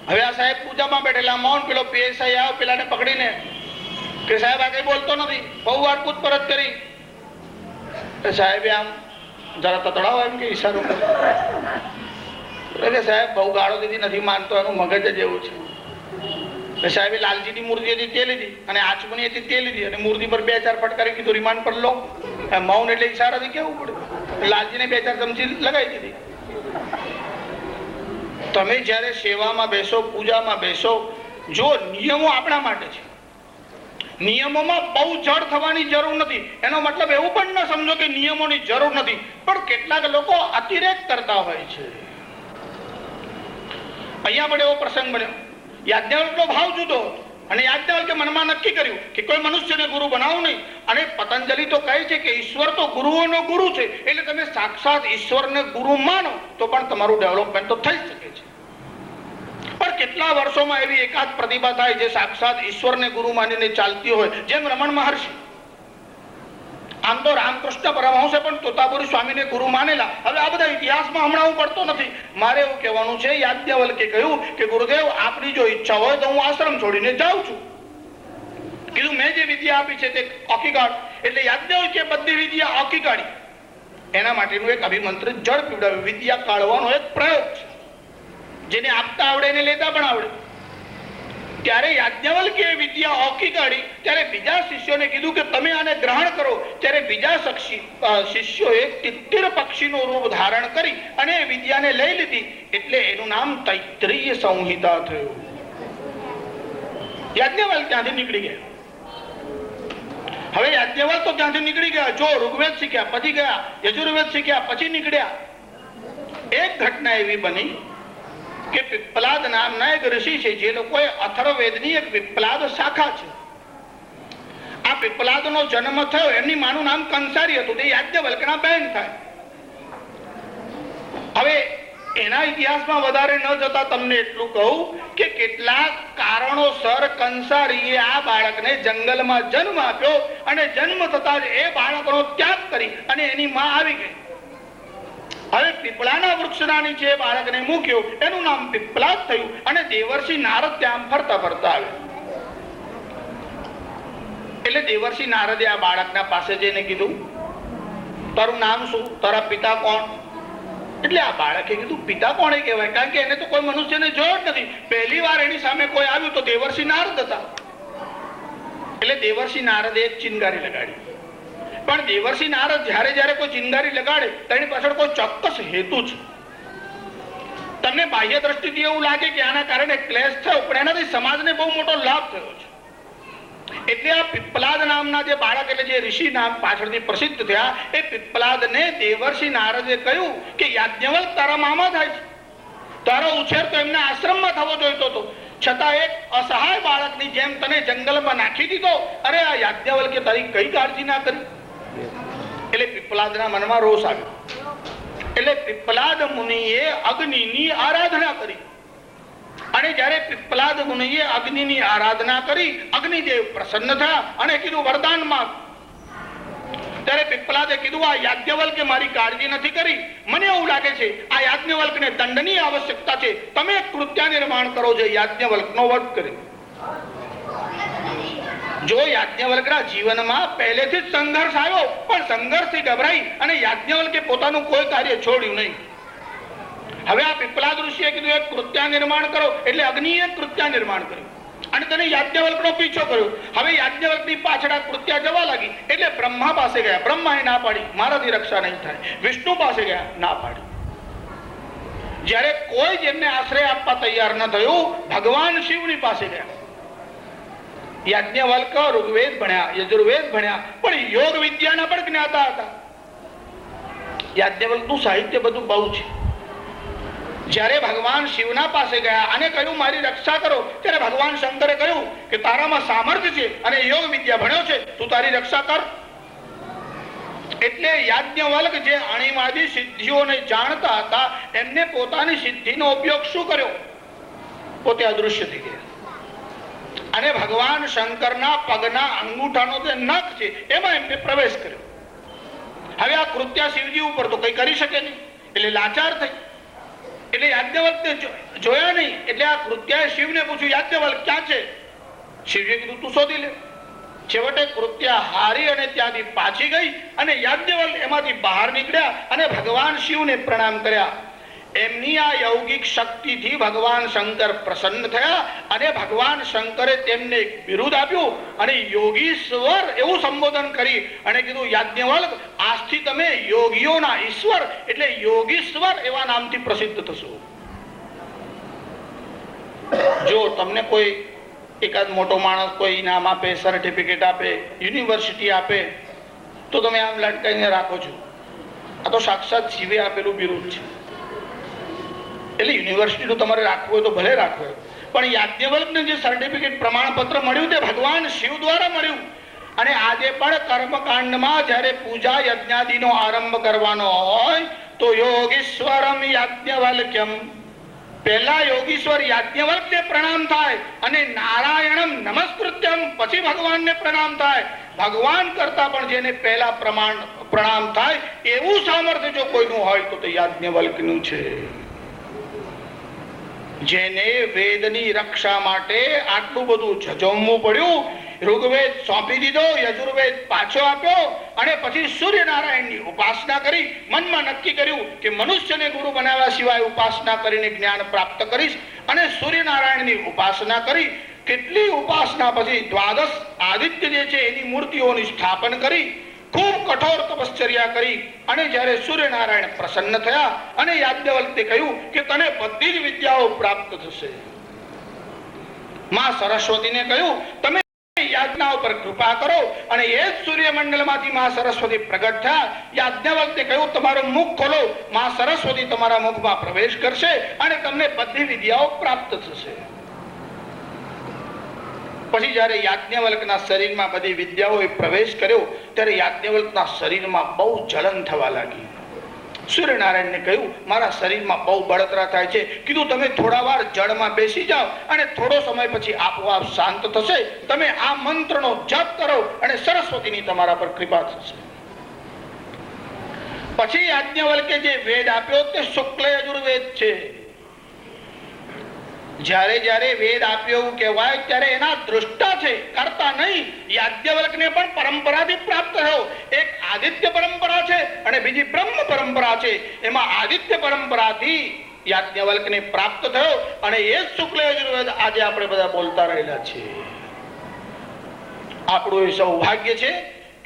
હવે આ સાહેબ પૂજામાં બેઠેલા મૌન, પેલો પીએસઆઈ આવ્યો પેલાને પકડીને કે સાહેબ આ કઈ બોલતો નથી, બહુ વાર પૂછપરછ કરી. સાહેબે આમ જરા તતડાવો એમ કે ઈશારો કે સાહેબ બહુ ગાળો દીધી, નથી માનતો, એનું મગજ જ એવું છે. સાહેબે લાલજીની મૂર્તિ હતી તે લીધી અને આચમની હતી તે લીધી અને મૂર્તિ પર 2-4 ફટકારી કીધું રિમાન્ડ પર લો. મૌન એટલે ઈશારાથી કેવું પડે. લાલજીને 2-4 ચમચી લગાવી દીધી. તમે જયારે સેવામાં બેસો, પૂજામાં બેસો, જો નિયમો આપણા માટે છે, નિયમોમાં બહુ જડ થવાની જરૂર નથી. એનો મતલબ એવું પણ ન સમજો કે નિયમોની જરૂર નથી, પણ કેટલાક લોકો અતિરેક કરતા હોય છે. અહીંયા પણ એવો પ્રસંગ બન્યો. યાજ્ઞવલ્ક્યનો ભાવ જુદો અને યાજ્ઞવલ્ક્ય મનમાં નક્કી કર્યું કે કોઈ મનુષ્યને ગુરુ બનાવવું નહીં. અને પતંજલિ તો કહે છે કે ઈશ્વર તો ગુરુઓનો ગુરુ છે, એટલે તમે સાક્ષાત ઈશ્વરને ગુરુ માનો તો પણ તમારું ડેવલપમેન્ટ તો થઈ શકે છે. પણ કેટલા વર્ષોમાં એવી એકાદ પ્રતિભા થાય જે સાક્ષાત ઈશ્વરને ગુરુ માનીને ચાલતી હોય, જેમ રમણ મહર્ષિ. આમ તો રામકૃષ્ણ પરમહંસે પણ તોતાપુરી સ્વામીને ગુરુ માનેલા. હવે આ બધા ઇતિહાસમાં હમણાં હું પડતો નથી. મારે એવું કહેવાનું છે, યાજ્ઞવલ્ક્યે કહ્યું કે ગુરુદેવ આપની જો ઈચ્છા હોય તો હું આશ્રમ છોડીને જાઉં છું. કીધું મેં જે વિદ્યા આપી છે તે ઓકી કાઢ. એટલે યાજ્ઞવલ્ક્યે બધી વિદ્યા ઓકી કાઢી. એના માટેનું એક અભિમંત્રિત જળ પીવડાવ્યું. વિદ્યા કાઢવાનો એક પ્રયોગ છે. જેને આપતા આવડે એને લેતા પણ આવડે. ત્યારે યાજ્ઞવલ્ક્યે વિદ્યા ઓકી કાઢી. ત્યારે બીજા શિષ્યોને કીધું કે તમે આને ગ્રહણ કરો. ત્યારે બીજા શિષ્યોએ તિત્તિર પક્ષીનું રૂપ ધારણ કરી અને એ વિદ્યાને લઈ લીધી. એટલે એનું નામ તૈત્તિરીય સંહિતા થયું. યાજ્ઞવલ્ક ત્યાંથી નીકળી ગયા. હવે યાજ્ઞવલ્ક તો ત્યાંથી નીકળી ગયા, જો ઋગ્વેદ શીખ્યા પછી ગયા, યજુર્વેદ શીખ્યા પછી નીકળ્યા. એક ઘટના એવી બની કે પીપલાદ નામના એક ઋષિ છે, જે લોકોએ અથર્વવેદની એક પીપલાદ શાખા છે. આ પીપલાદનો જન્મ થયો, એમની માનું નામ કંસારી હતું, તે યાજ્ઞવલ્કના બહેન થાય. હવે એના ઇતિહાસમાં વધારે ન જતા તમને એટલું કહું કે કેટલાક કારણોસર કંસારીએ આ બાળકને જંગલમાં જન્મ આપ્યો અને જન્મ થતા જ એ બાળકનો ત્યાગ કરી અને એની માં આવી ગઈ. હવે પીપળાના વૃક્ષના નીચે બાળકને મૂક્યો, એનું નામ પીપલાદ થયું અને દેવર્ષિ નારદ ત્યાં ફરતા ફરતા આવ્યા. એટલે દેવર્ષિ નારદે આ બાળકના પાસે જઈને કીધું, તારું નામ શું, તારા પિતા કોણ? એટલે આ બાળકે કીધું, પિતા કોણે કહેવાય, કારણ કે એને તો કોઈ મનુષ્યને જોયો જ નથી. પહેલી વાર એની સામે કોઈ આવ્યું તો દેવર્ષિ નારદ હતા. એટલે દેવર્ષિ નારદે એક ચિનગારી લગાડી. પણ દેવર્ષિ નારદ જ્યારે જ્યારે કોઈ ચિનગારી લગાડે તેની પાછળ કોઈ ચોક્કસ હેતુ છે. તમને બાહ્ય દ્રષ્ટિથી એવું લાગે કે આના કારણે ક્લેશ થયો, પણ એનાથી સમાજને બહુ મોટો લાભ થયો છે. એટલે આ પીપલાદ નામના જે બાળક, એટલે જે ઋષિ નામ પાછળથી પ્રસિદ્ધ થયા, એ પીપલાદને દેવર્ષિ નારદે કહ્યું કે યાજ્ઞવલ્ક તારા મામા થાય છે, તારો ઉછેર તો એમના આશ્રમમાં થવો જોઈતો હતો, છતાં એક અસહાય બાળકની જેમ તને જંગલમાં નાખી દીધો. અરે આ યાજ્ઞવલ્કે તારી કઈ કાળજી ના કરી? એટલે પીપલાદના મનમાં રોષ આવ્યો. એટલે પીપલાદ મુનિએ અગ્નિની આરાધના કરી. અને જ્યારે પીપલાદ મુનિએ અગ્નિની આરાધના કરી, અગ્નિદેવ પ્રસન્ન થયા અને કીધું વરદાન માંગ. ત્યારે પીપલાદે કીધું, આ યાજ્ઞવલ્કે મારી કાળજી નથી કરી, મને એવું લાગે છે આ યાજ્ઞવલ્કને દંડની આવશ્યકતા છે, તમે એક કૃત્ય નિર્માણ કરો જે યાજ્ઞવલ્કનો વધ કરે. જો યાજ્ઞવલ્કના જીવનમાં પહેલેથી જ સંઘર્ષ આવ્યો, પણ સંઘર્ષથી ગભરાઈ અને યાજ્ઞવલ્કે પોતાનું કોઈ કાર્ય છોડ્યું નહીં. હવે આ પીપલાદ ઋષિએ કીધું એક કૃત્ય નિર્માણ કરો, એટલે અગ્નિએ કૃત્ય નિર્માણ કર્યું અને તેને યાજ્ઞવલ્કનો પીછો કર્યો. હવે યાજ્ઞવલ્કની પાછળ આ કૃત્ય જવા લાગી, એટલે બ્રહ્મા પાસે ગયા. બ્રહ્માએ ના પાડી, મારાથી રક્ષા નહીં થાય. વિષ્ણુ પાસે ગયા, ના પાડી. જ્યારે કોઈ જેમને આશ્રય આપવા તૈયાર ન થયું, ભગવાન શિવની પાસે ગયા. યાજ્ઞવલ્ક ઋગ્વેદ ભણ્યા, યજુર્વેદ ભણ્યા, પણ યોગ વિદ્યાના પણ જ્ઞાતા હતા. યાજ્ઞવલ્કનું સાહિત્ય બધું બહુ છે. જ્યારે ભગવાન શિવના પાસે ગયા અને કહ્યું મારી રક્ષા કરો, ત્યારે ભગવાન શંકરે કહ્યું કે તારામાં સામર્થ્ય છે અને યોગ વિદ્યા ભણ્યો છે, તું તારી રક્ષા કર. એટલે યાજ્ઞવલ્ક જે અણીમાદી સિદ્ધિઓને જાણતા હતા, એમને પોતાની સિદ્ધિનો ઉપયોગ શું કર્યો? પોતે અદૃશ્ય થઈ ગયા અને ભગવાન શંકરના પગના અંગૂઠાનો જે નખ છે એમાં એમને પ્રવેશ કર્યો. હવે આ કૃત્ય શિવજી ઉપર તો કઈ કરી શકે નહીં, એટલે લાચાર થઈ. એટલે યાજ્ઞવલ્કને જોયા નહીં, એટલે આ કૃત્યાએ શિવને પૂછ્યું, યાજ્ઞવલ્ક ક્યાં છે? શિવજીએ કીધું તું શોધી લે. છેવટે કૃત્ય હારી અને ત્યાંથી પાછી ગઈ અને યાજ્ઞવલ્ક એમાંથી બહાર નીકળ્યા અને ભગવાન શિવને પ્રણામ કર્યા. એમની આ યૌગિક શક્તિથી ભગવાન શંકર પ્રસન્ન થયા અને ભગવાન શંકરે તેમને એક બિરુદ આપ્યું અને યોગીશ્વર એવું સંબોધન કરી અને કીધું, યાજ્ઞવલ્ક આજથી તમે યોગીઓના ઈશ્વર એટલે યોગીશ્વર એવા નામથી પ્રસિદ્ધ થશો. જો તમને કોઈ એકાદ મોટો માણસ કોઈ ઇનામ આપે, સર્ટિફિકેટ આપે, યુનિવર્સિટી આપે, તો તમે આમ લટકાઈને રાખો છો. આ તો સાક્ષાત શિવે આપેલું બિરુદ છે. એટલે યુનિવર્સિટીનું તમારે રાખવું હોય તો ભલે રાખવું, પણ યાજ્ઞવલ્કને જે સર્ટિફિકેટ પ્રમાણપત્ર મળ્યું તે ભગવાન શિવ દ્વારા મળ્યું. અને આજે પણ કર્મકાંડમાં જ્યારે પૂજા યજ્ઞાદિનો આરંભ કરવાનો હોય તો યોગીશ્વરમ યાજ્ઞવલ્ક્યમ, પહેલા યોગીશ્વર યાજ્ઞવલ્કને પ્રણામ થાય અને નારાયણમ નમસ્કૃત્યમ પછી ભગવાનને પ્રણામ થાય. ભગવાન કરતા પણ જેને પહેલા પ્રણામ થાય એવું સામર્થ્ય જો કોઈનું હોય તો તે યાજ્ઞવલ્કનું છે. જેને વેદની રક્ષા માટે આટલું બધું ઝઝમવું પડ્યું, ઋગ્વેદ સોંપી દીધો, યજુર્વેદ પાછો આપ્યો અને પછી સૂર્યનારાયણની ઉપાસના કરી, મનમાં નક્કી કર્યું કે મનુષ્યને ગુરુ બનાવ્યા સિવાય ઉપાસના કરીને જ્ઞાન પ્રાપ્ત કરીશ અને સૂર્યનારાયણની ઉપાસના કરી. કેટલી ઉપાસના પછી દ્વાદશ આદિત્ય જે છે એની મૂર્તિઓની સ્થાપન કરી, ખૂબ કઠોર તપશ્ચર્યા કરી અને જ્યારે સૂર્યનારાયણ પ્રસન્ન થયા અને યાજ્ઞવલ્કે કહ્યું કે તને બધી જ વિદ્યાઓ પ્રાપ્ત થશે. માં સરસ્વતીને કહ્યું, તમે યાજ્ઞા ઉપર કૃપા કરો. અને એ જ સૂર્યમંડળમાંથી માં સરસ્વતી પ્રગટ થયા. યાજ્ઞવલ્ક્યે કહ્યું, તમારું મુખ ખોલો. માં સરસ્વતી તમારા મુખમાં પ્રવેશ કરશે અને તમને બધી વિદ્યાઓ પ્રાપ્ત થશે. પછી જયારે યાજ્ઞવલ્કના શરીરમાં બધી વિદ્યાઓએ પ્રવેશ કર્યો ત્યારે યાજ્ઞવલ્કના શરીરમાં બહુ જલન થવા લાગી. સૂર્યનારાયણને કહ્યું, મારા શરીરમાં બહુ બળતરા થાય છે. કીધું, તમે થોડા વાર જળમાં બેસી જાઓ અને થોડો સમય પછી આપોઆપ શાંત થશે. તમે આ મંત્રનો જપ કરો અને સરસ્વતીની તમારા પર કૃપા થશે. પછી યાજ્ઞવલ્કે જે વેદ આપ્યો તે શુક્લ યજુર્વેદ છે. જ્યારે જ્યારે વેદ આપ્યો એવું કહેવાય ત્યારે એના દ્રષ્ટા છે, કરતા નહીં. યાજ્ઞવલ્કને પણ પરંપરાથી પ્રાપ્ત થયો. એક આદિત્ય પરંપરા છે અને બીજી બ્રહ્મ પરંપરા છે. એમાં આદિત્ય પરંપરાથી યાજ્ઞવલ્કને પ્રાપ્ત થયો અને એ જ શુક્લ યજુર્વેદ આજે આપણે બધા બોલતા રહેલા છે. આપણું એ સૌભાગ્ય છે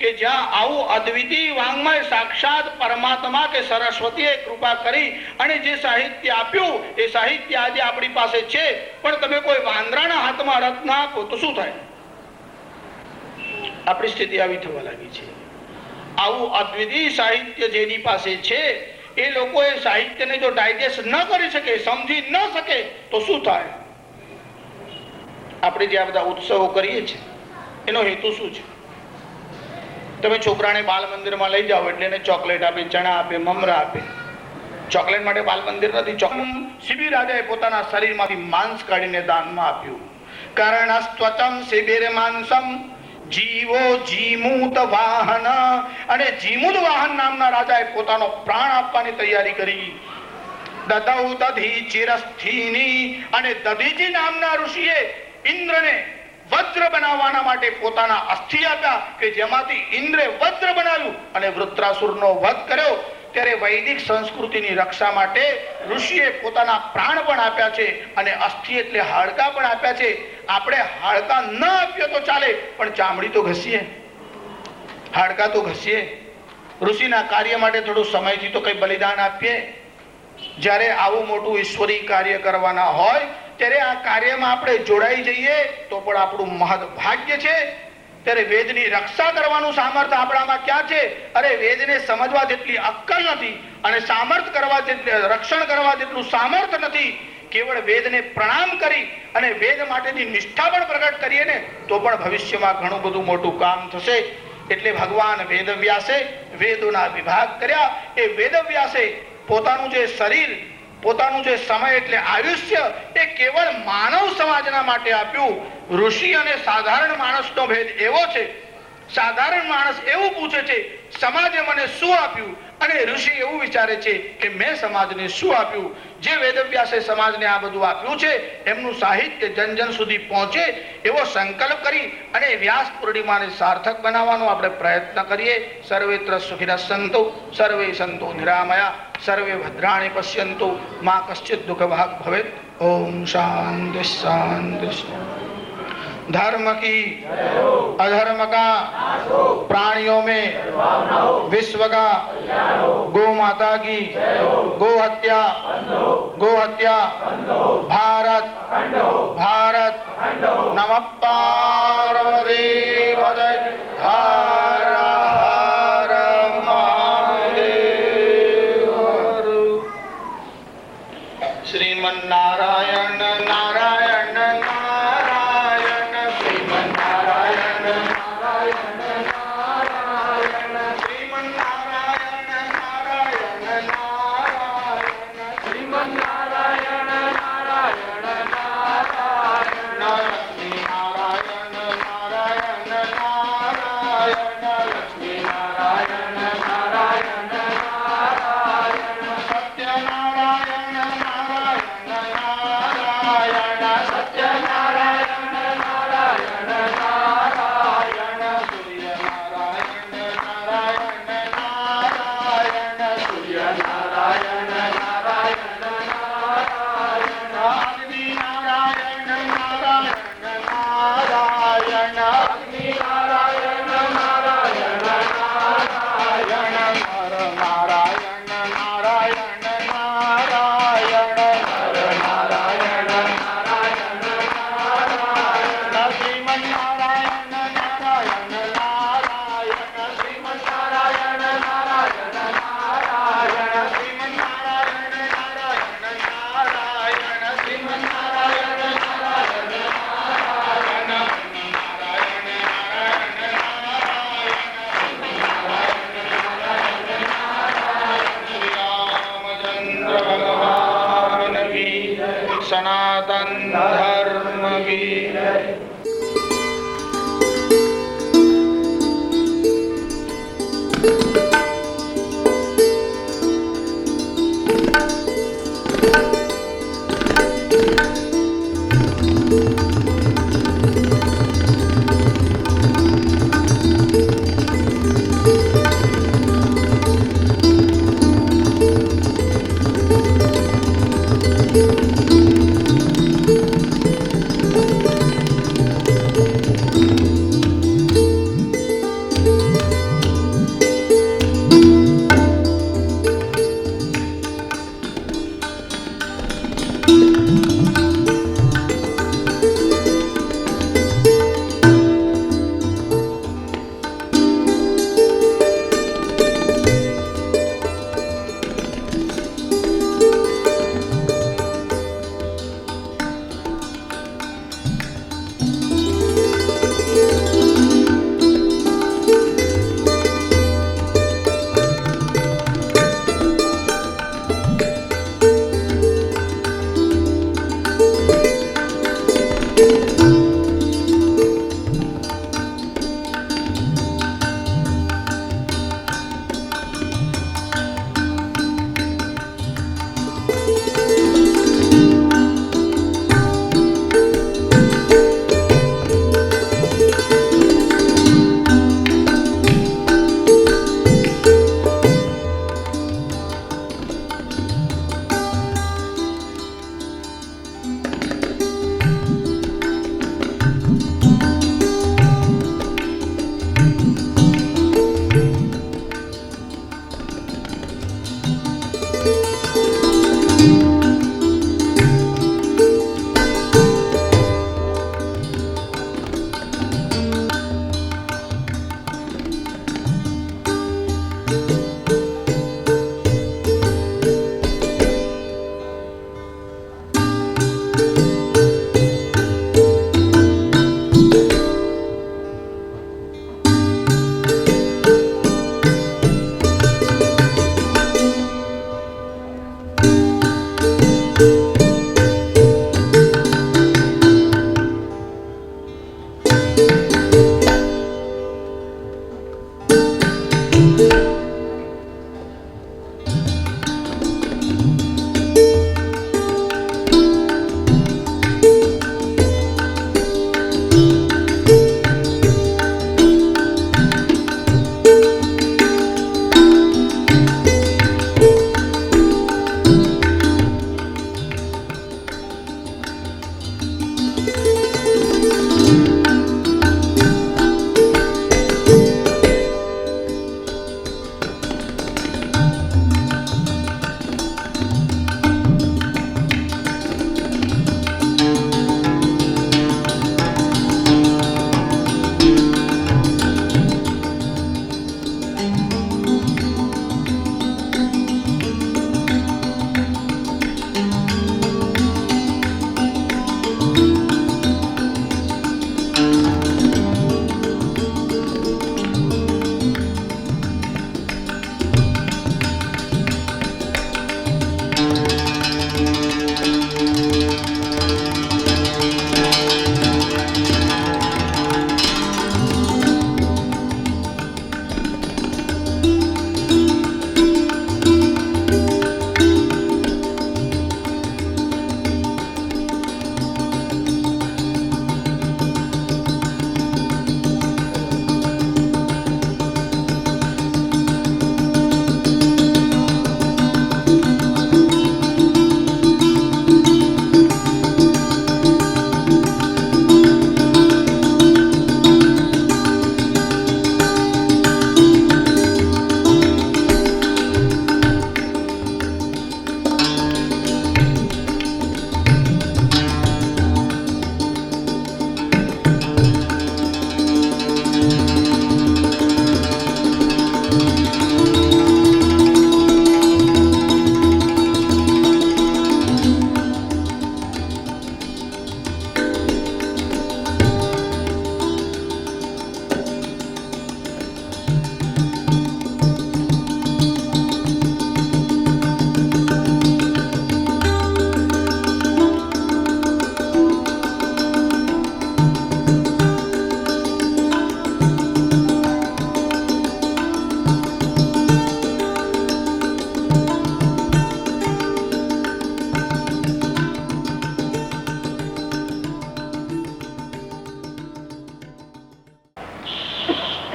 કે જ્યાં આવું અદ્વિતીય વાંગ્મય સાક્ષાત પરમાત્મા કે સરસ્વતીએ કૃપા કરી અને જે સાહિત્ય આપ્યું એ સાહિત્ય આજે આપણી પાસે છે. પણ તમે કોઈ વાંદરાના હાથમાં રત્ન આપો તો શું થાય? આપણી સ્થિતિ આવી થવા લાગી છે. આવું અદ્વિતીય સાહિત્ય જેની પાસે છે એ લોકો એ સાહિત્યને જો ડાયજેસ્ટ ન કરી શકે, સમજી ન શકે તો શું થાય? આપણે જે આ બધા ઉત્સવો કરીએ છીએ એનો હેતુ શું છે? તમે છોકરાને બાલ મંદિરમાં લઈ જાઓ એટલે એને ચોકલેટ આપે, ચણા આપે, મમરા આપે. ચોકલેટ માટે બાલ મંદિર નથી. શિબિર રાજાએ પોતાના શરીરમાંથી માંસ કાઢીને દાનમાં આપ્યું. કર્ણસ્ત્વચમ શિબિર માંસમ જીવો જીમૂત વાહન. અને જીમૂત વાહન નામના રાજાએ પોતાનો પ્રાણ આપવાની તૈયારી કરી. દદૌ દધી ચિરસ્થિની. અને દધીજી નામના ઋષિએ ઇન્દ્રને વજ્ર બનાવવાના માટે પોતાના અસ્થિ આપ્યા કે જેમાંથી ઇન્દ્રે વજ્ર બનાવ્યું અને વૃત્રાસુરનો વધ કર્યો. ત્યારે વૈદિક સંસ્કૃતિની રક્ષા માટે ઋષિએ પોતાના પ્રાણ પણ આપ્યા છે અને અસ્થિ એટલે હાડકા પણ આપ્યા છે. આપણે હાડકા ન આપ્યો તો ચાલે પણ ચામડી તો ઘસીએ, હાડકા તો ઘસીએ. ઋષિના કાર્ય માટે થોડું સમયથી તો કઈ બલિદાન આપીએ. જ્યારે આવું મોટું ઈશ્વરી કાર્ય કરવાના હોય ત્યારે આ કાર્યમાં આપણે જોડાઈ જઈએ તો પણ આપણું મહદ ભાગ્ય છે. ત્યારે વેદની રક્ષા કરવાનું સામર્થ્ય આપણામાં ક્યાં છે? અરે વેદને સમજવા જેટલી અક્કલ નથી અને સામર્થ્ય કરવા જેટલી રક્ષણ કરવા જેટલું સામર્થ્ય નથી. કેવળ વેદને પ્રણામ કરી અને વેદ માટેની નિષ્ઠા પણ પ્રગટ કરીએ ને તો પણ ભવિષ્યમાં ઘણું બધું મોટું કામ થશે. એટલે ભગવાન વેદવ્યાસે વેદોના વિભાગ કર્યા. એ વેદવ્યાસે પોતાનું જે શરીર, પોતાનું જે સમય એટલે આયુષ્ય એ કેવળ માનવ સમાજના માટે આપ્યું. ઋષિ અને સાધારણ માણસનો ભેદ એવો છે. સાધારણ માણસ એવું પૂછે છે સમાજે મને શું આપ્યું, અને ઋષિ એવું વિચારે છે કે મેં સમાજને શું આપ્યું. જે વેદવ્યાસે સમાજને આ બધું આપ્યું છે એમનું સાહિત્ય જન જન સુધી પહોંચે એવો સંકલ્પ કરી અને વ્યાસ પૂર્ણિમાને સાર્થક બનાવવાનો આપણે પ્રયત્ન કરીએ. સર્વેત્ર સુખિનઃ સંતુ સર્વે સંતો નિરામયા સર્વે ભદ્રાણિ પશ્યન્તુ મા કશ્ચિત દુઃખ ભાગ ભવેત. ઓમ શાંતિ શાંતિ. धर्म की अधर्म का प्राणियों में विश्व का गौ माता की गो हत्या भारत भारत नमः पार्वती पते हर हर महादेव। श्रीमन्नारायण नारायण नारायण श्रीमन्नारायण नारायण नारायण श्रीमन्नारायण नारायण नारायण श्रीमन्नारायण नारायण नारायण श्रीनारायण नारायण नारायण રામ કી જય.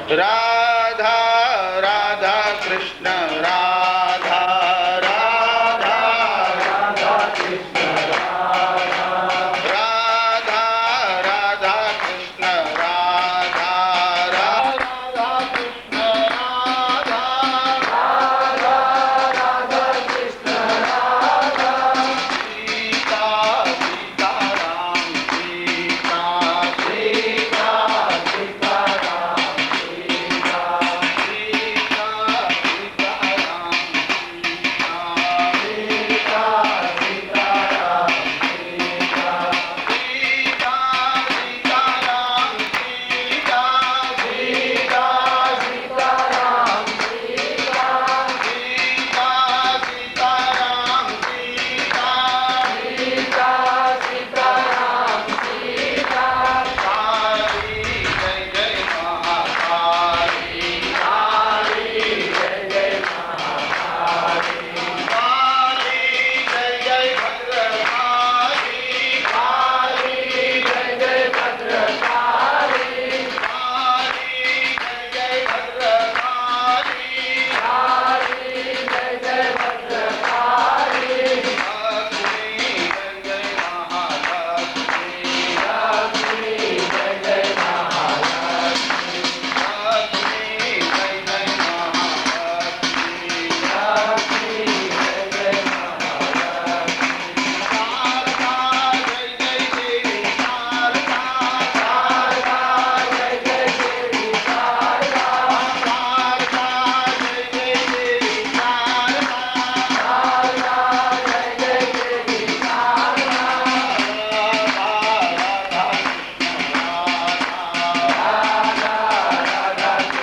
राधा राधा कृष्ण राधा राधा राधा कृष्ण राधा राधा राधा कृष्ण राधा राधा कृष्ण राधा राधा राधा कृष्ण राधा सीता सीताराम सीता सीता सीताराम सीता सीता सीताराम सीता सीताराम सीता सीता सीताराम सीता सीता सीताराम सीता सीता सीताराम सीता सीता सीताराम सीता काली जय जय महाकाली काली जय जय महाकाली काली जय जय भद्रकाली काली जय जय भद्रकाली काली जय जय भद्रकाली काली जय जय भद्रकाली लक्ष्मी जय जय महालक्ष्मी लक्ष्मी जय जय महालक्ष्मी लक्ष्मी जय जय महालक्ष्मी लक्ष्मी जय जय महालक्ष्मी शारदा जय जय देवी शारदा शारदा जय जय देवी शारदा शारदा जय जय देवी शारदा शारदा जय जय देवी शारदा राधा राधा कृष्ण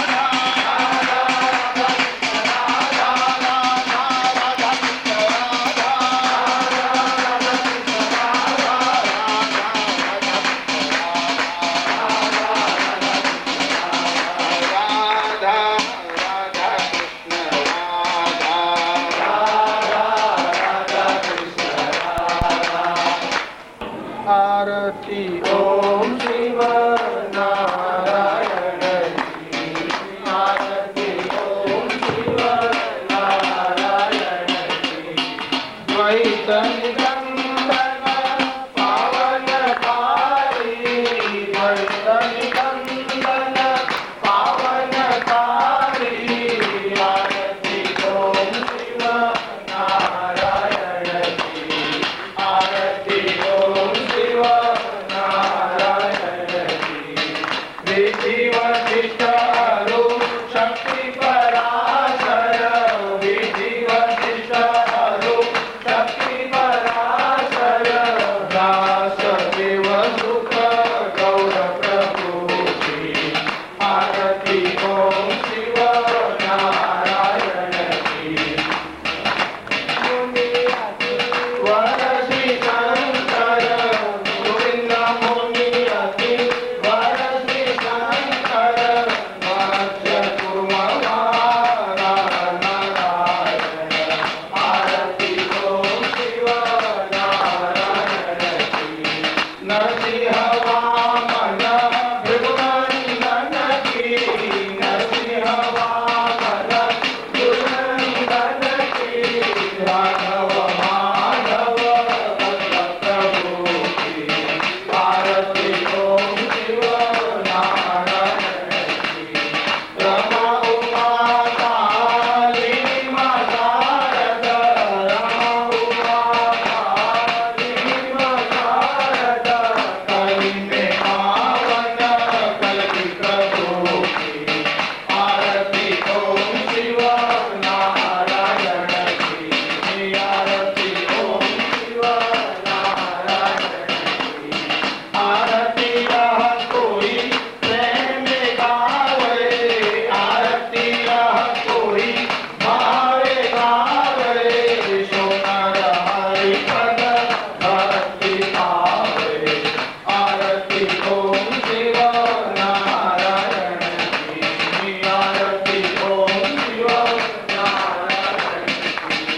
राधा राधा कृष्ण राधा राधा कृष्ण राधा राधा कृष्ण राधा आरती ओम शिव नारायण की आरती ओम शिव नारायण की द्वैत निरंजन पावन कारी द्वैत निरंजन पावन कारी आरती ओम शिव नारायण की आरती ओम शिव नारायण की विधि वशिष्ठ अरु शक्ति पराशर विधि वशिष्ठ अरु शक्ति पराशर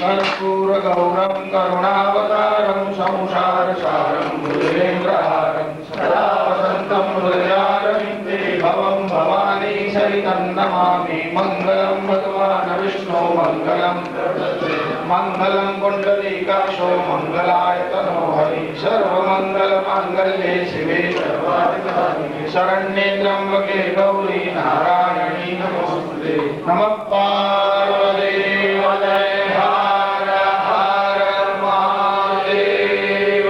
कर्पूरगौरं करुणावतारं संसारसारं भुजगेन्द्रहारं सदा वसन्तं हृदयारविन्दे भवं भवानी सहितं नमामि। मङ्गलं भगवान् विष्णु मङ्गलं मङ्गलं कुण्डलीकाक्षो मङ्गलायतनो हरि सर्वमङ्गलमाङ्गल्ये शिवे सर्वाधिकारिणे शरण्ये त्र्यम्बके गौरी नारायणी नमोस्तुते। नमः पार्वतीपतये हर हर महादेव।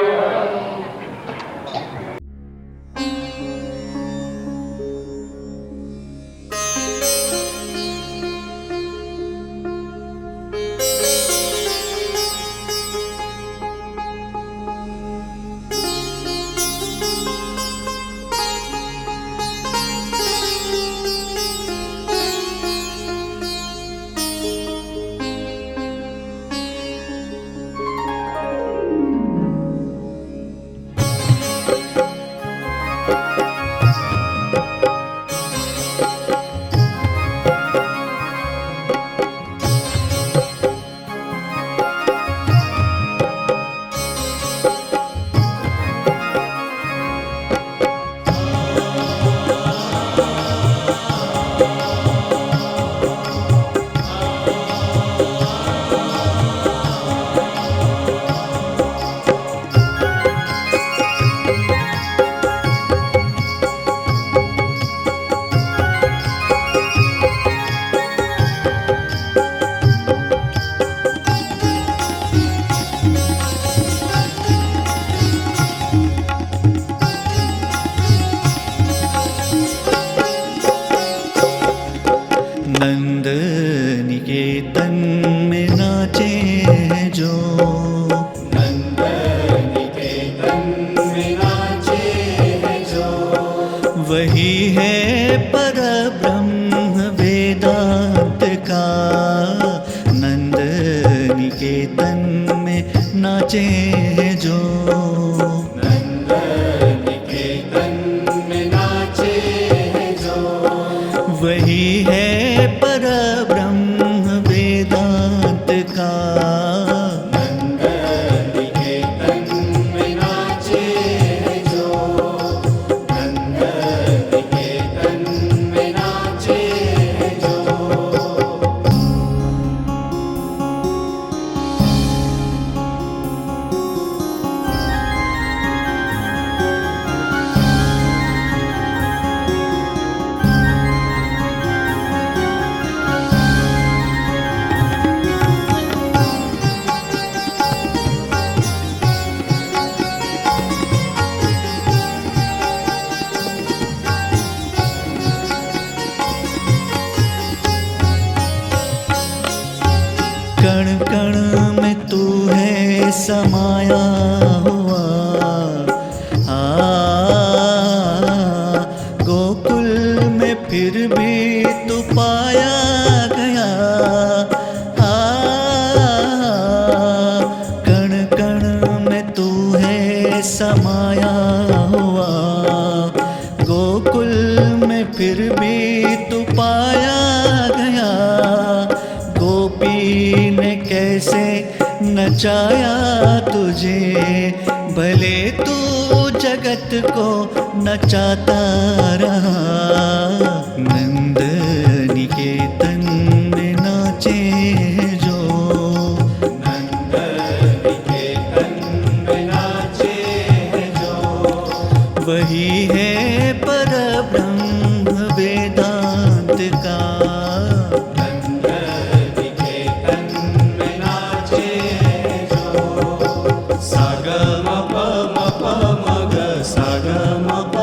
नंद निकेतन में नाचे जो, नंद निकेतन में नाचे जो, वही है परब्रह्म वेदांत का। नंद निकेतन में नाचे जो, नंद निकेतन में नाचे जो, वही है परब्रह्म वेदांत का। नंद निकेतन में नाचे जो, नंद निकेतन में नाचे जो। कण कण में तू है समाया हुआ। गोकुल में फिर भी तू पाया गया। कण कण में तू है समाया हुआ। गोकुल में फिर भी तू पाया गया। गोपी ने कैसे नचाया तुझे, भले तू जगत को नचाता रहा। नंद निकेतन में नाचे जो, नंद निकेतन में नाचे जो, वही है परब्रह्म वेदांत का। नंद निकेतन में नाचे जो। सा ग म प म प म ग सा ग म प,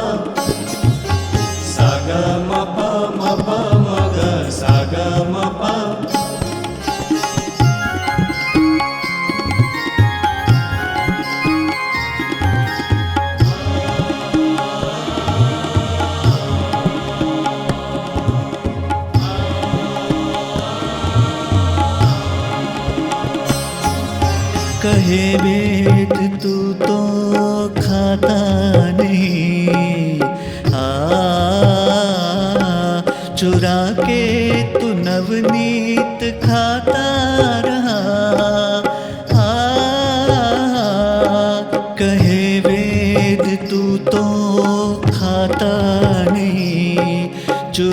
सा ग म प म प म ग सा ग म प। कहे वेद तू तो खाता नहीं। चुरा के तू नवनीत खाता रहा।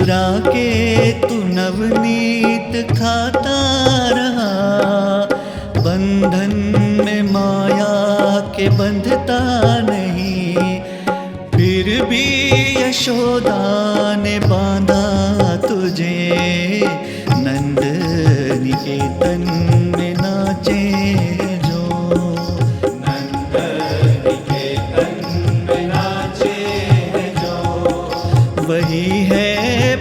चुरा के तू नवनीत खाता रहा, बंधन में माया के बंधता नहीं। फिर भी यशोदा ने बांधा तुझे, नंद निकेतन में नाचे जो। नंद निकेतन में नाचे जो, वही है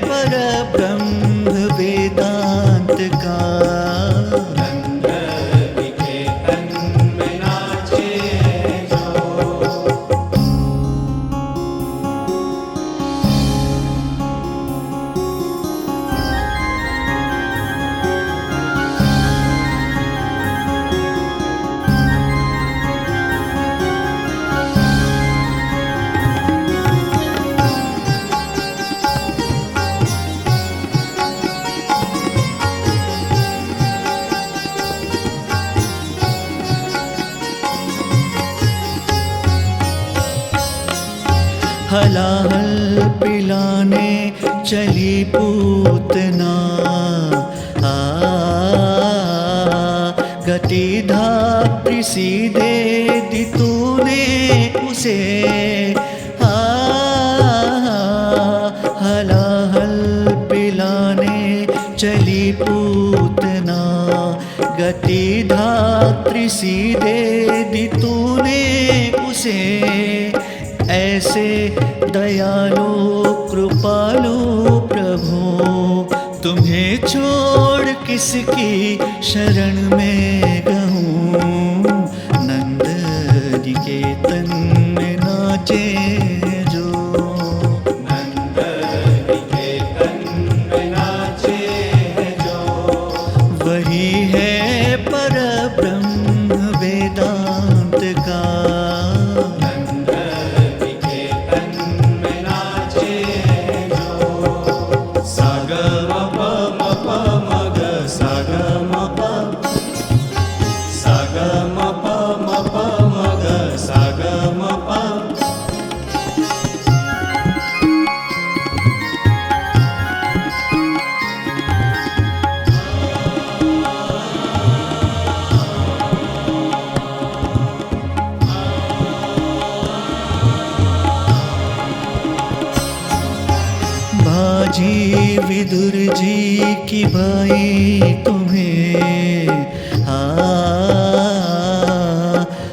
परब्रह्म वेदांत का। नंद निकेतन में नाचे जो। हलाहल पिलाने चली पूतना, गति धात्री सीधे दी तूने उसे। हलाहल पिलाने चली पूतना, गति धात्री सीधे दी तूने उसे। ऐसे दयालु कृपालु प्रभु, तुम्हें छोड़ किसकी शरण में कहूँ। नंद निकेतन में नाचे जो। नंद निकेतन में नाचे जो, वही है परब्रह्म वेदांत का। नंद निकेतन में नाचे जो। सा ग म प म प म ग सा ग म प, सा ग म प म प म ग सा ग म प। भाजी विदुर जी की भाई तुम्हें,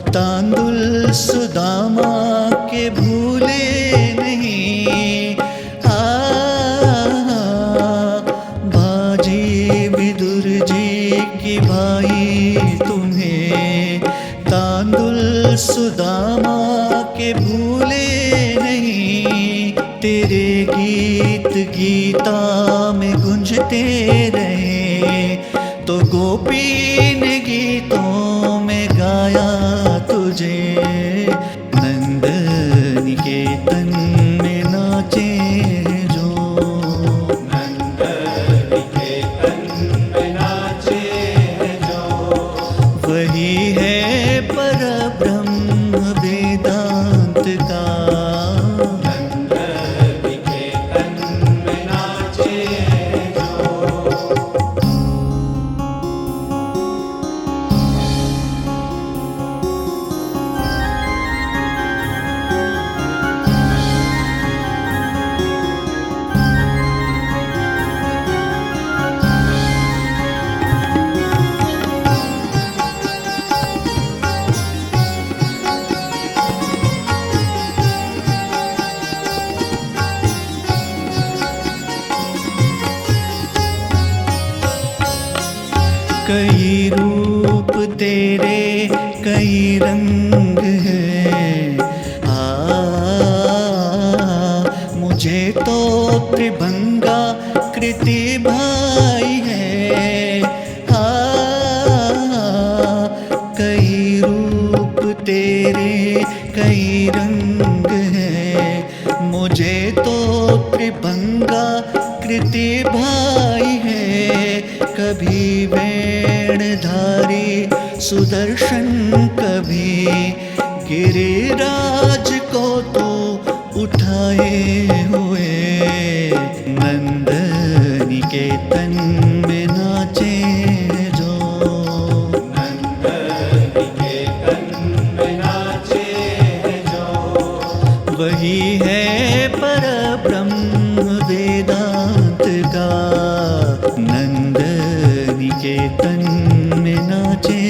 तांदुल सुदामा के भूले नहीं। भाजी विदुर जी की भाई तुम्हें, तांदुल सुदामा के भूले नहीं। तेरे गीत गीता में गुंजते रहे, तो गोपी ने गीतों में गाया तुझे। नंद निकेतन में नाचे जो। नंद निकेतन में नाचे जो, वही है परब्रह्म वेदांत का। नंद निकेतन में नाचे जो। कई रूप तेरे कई रंग हैं, मुझे तो त्रिभंगा कृति भाई है। कई रूप तेरे कई रंग हैं, मुझे तो त्रिभंगा कृति भाई है। कभी वेणधारी सुदर्शन, कभी गिरिराज को तो उठाए हुए। नंद निकेतन में नाचे जो, नंद निकेतन में नाचे जो, वही है पर ब्रह्म वेदांत का, नंद निकेतन में नाचे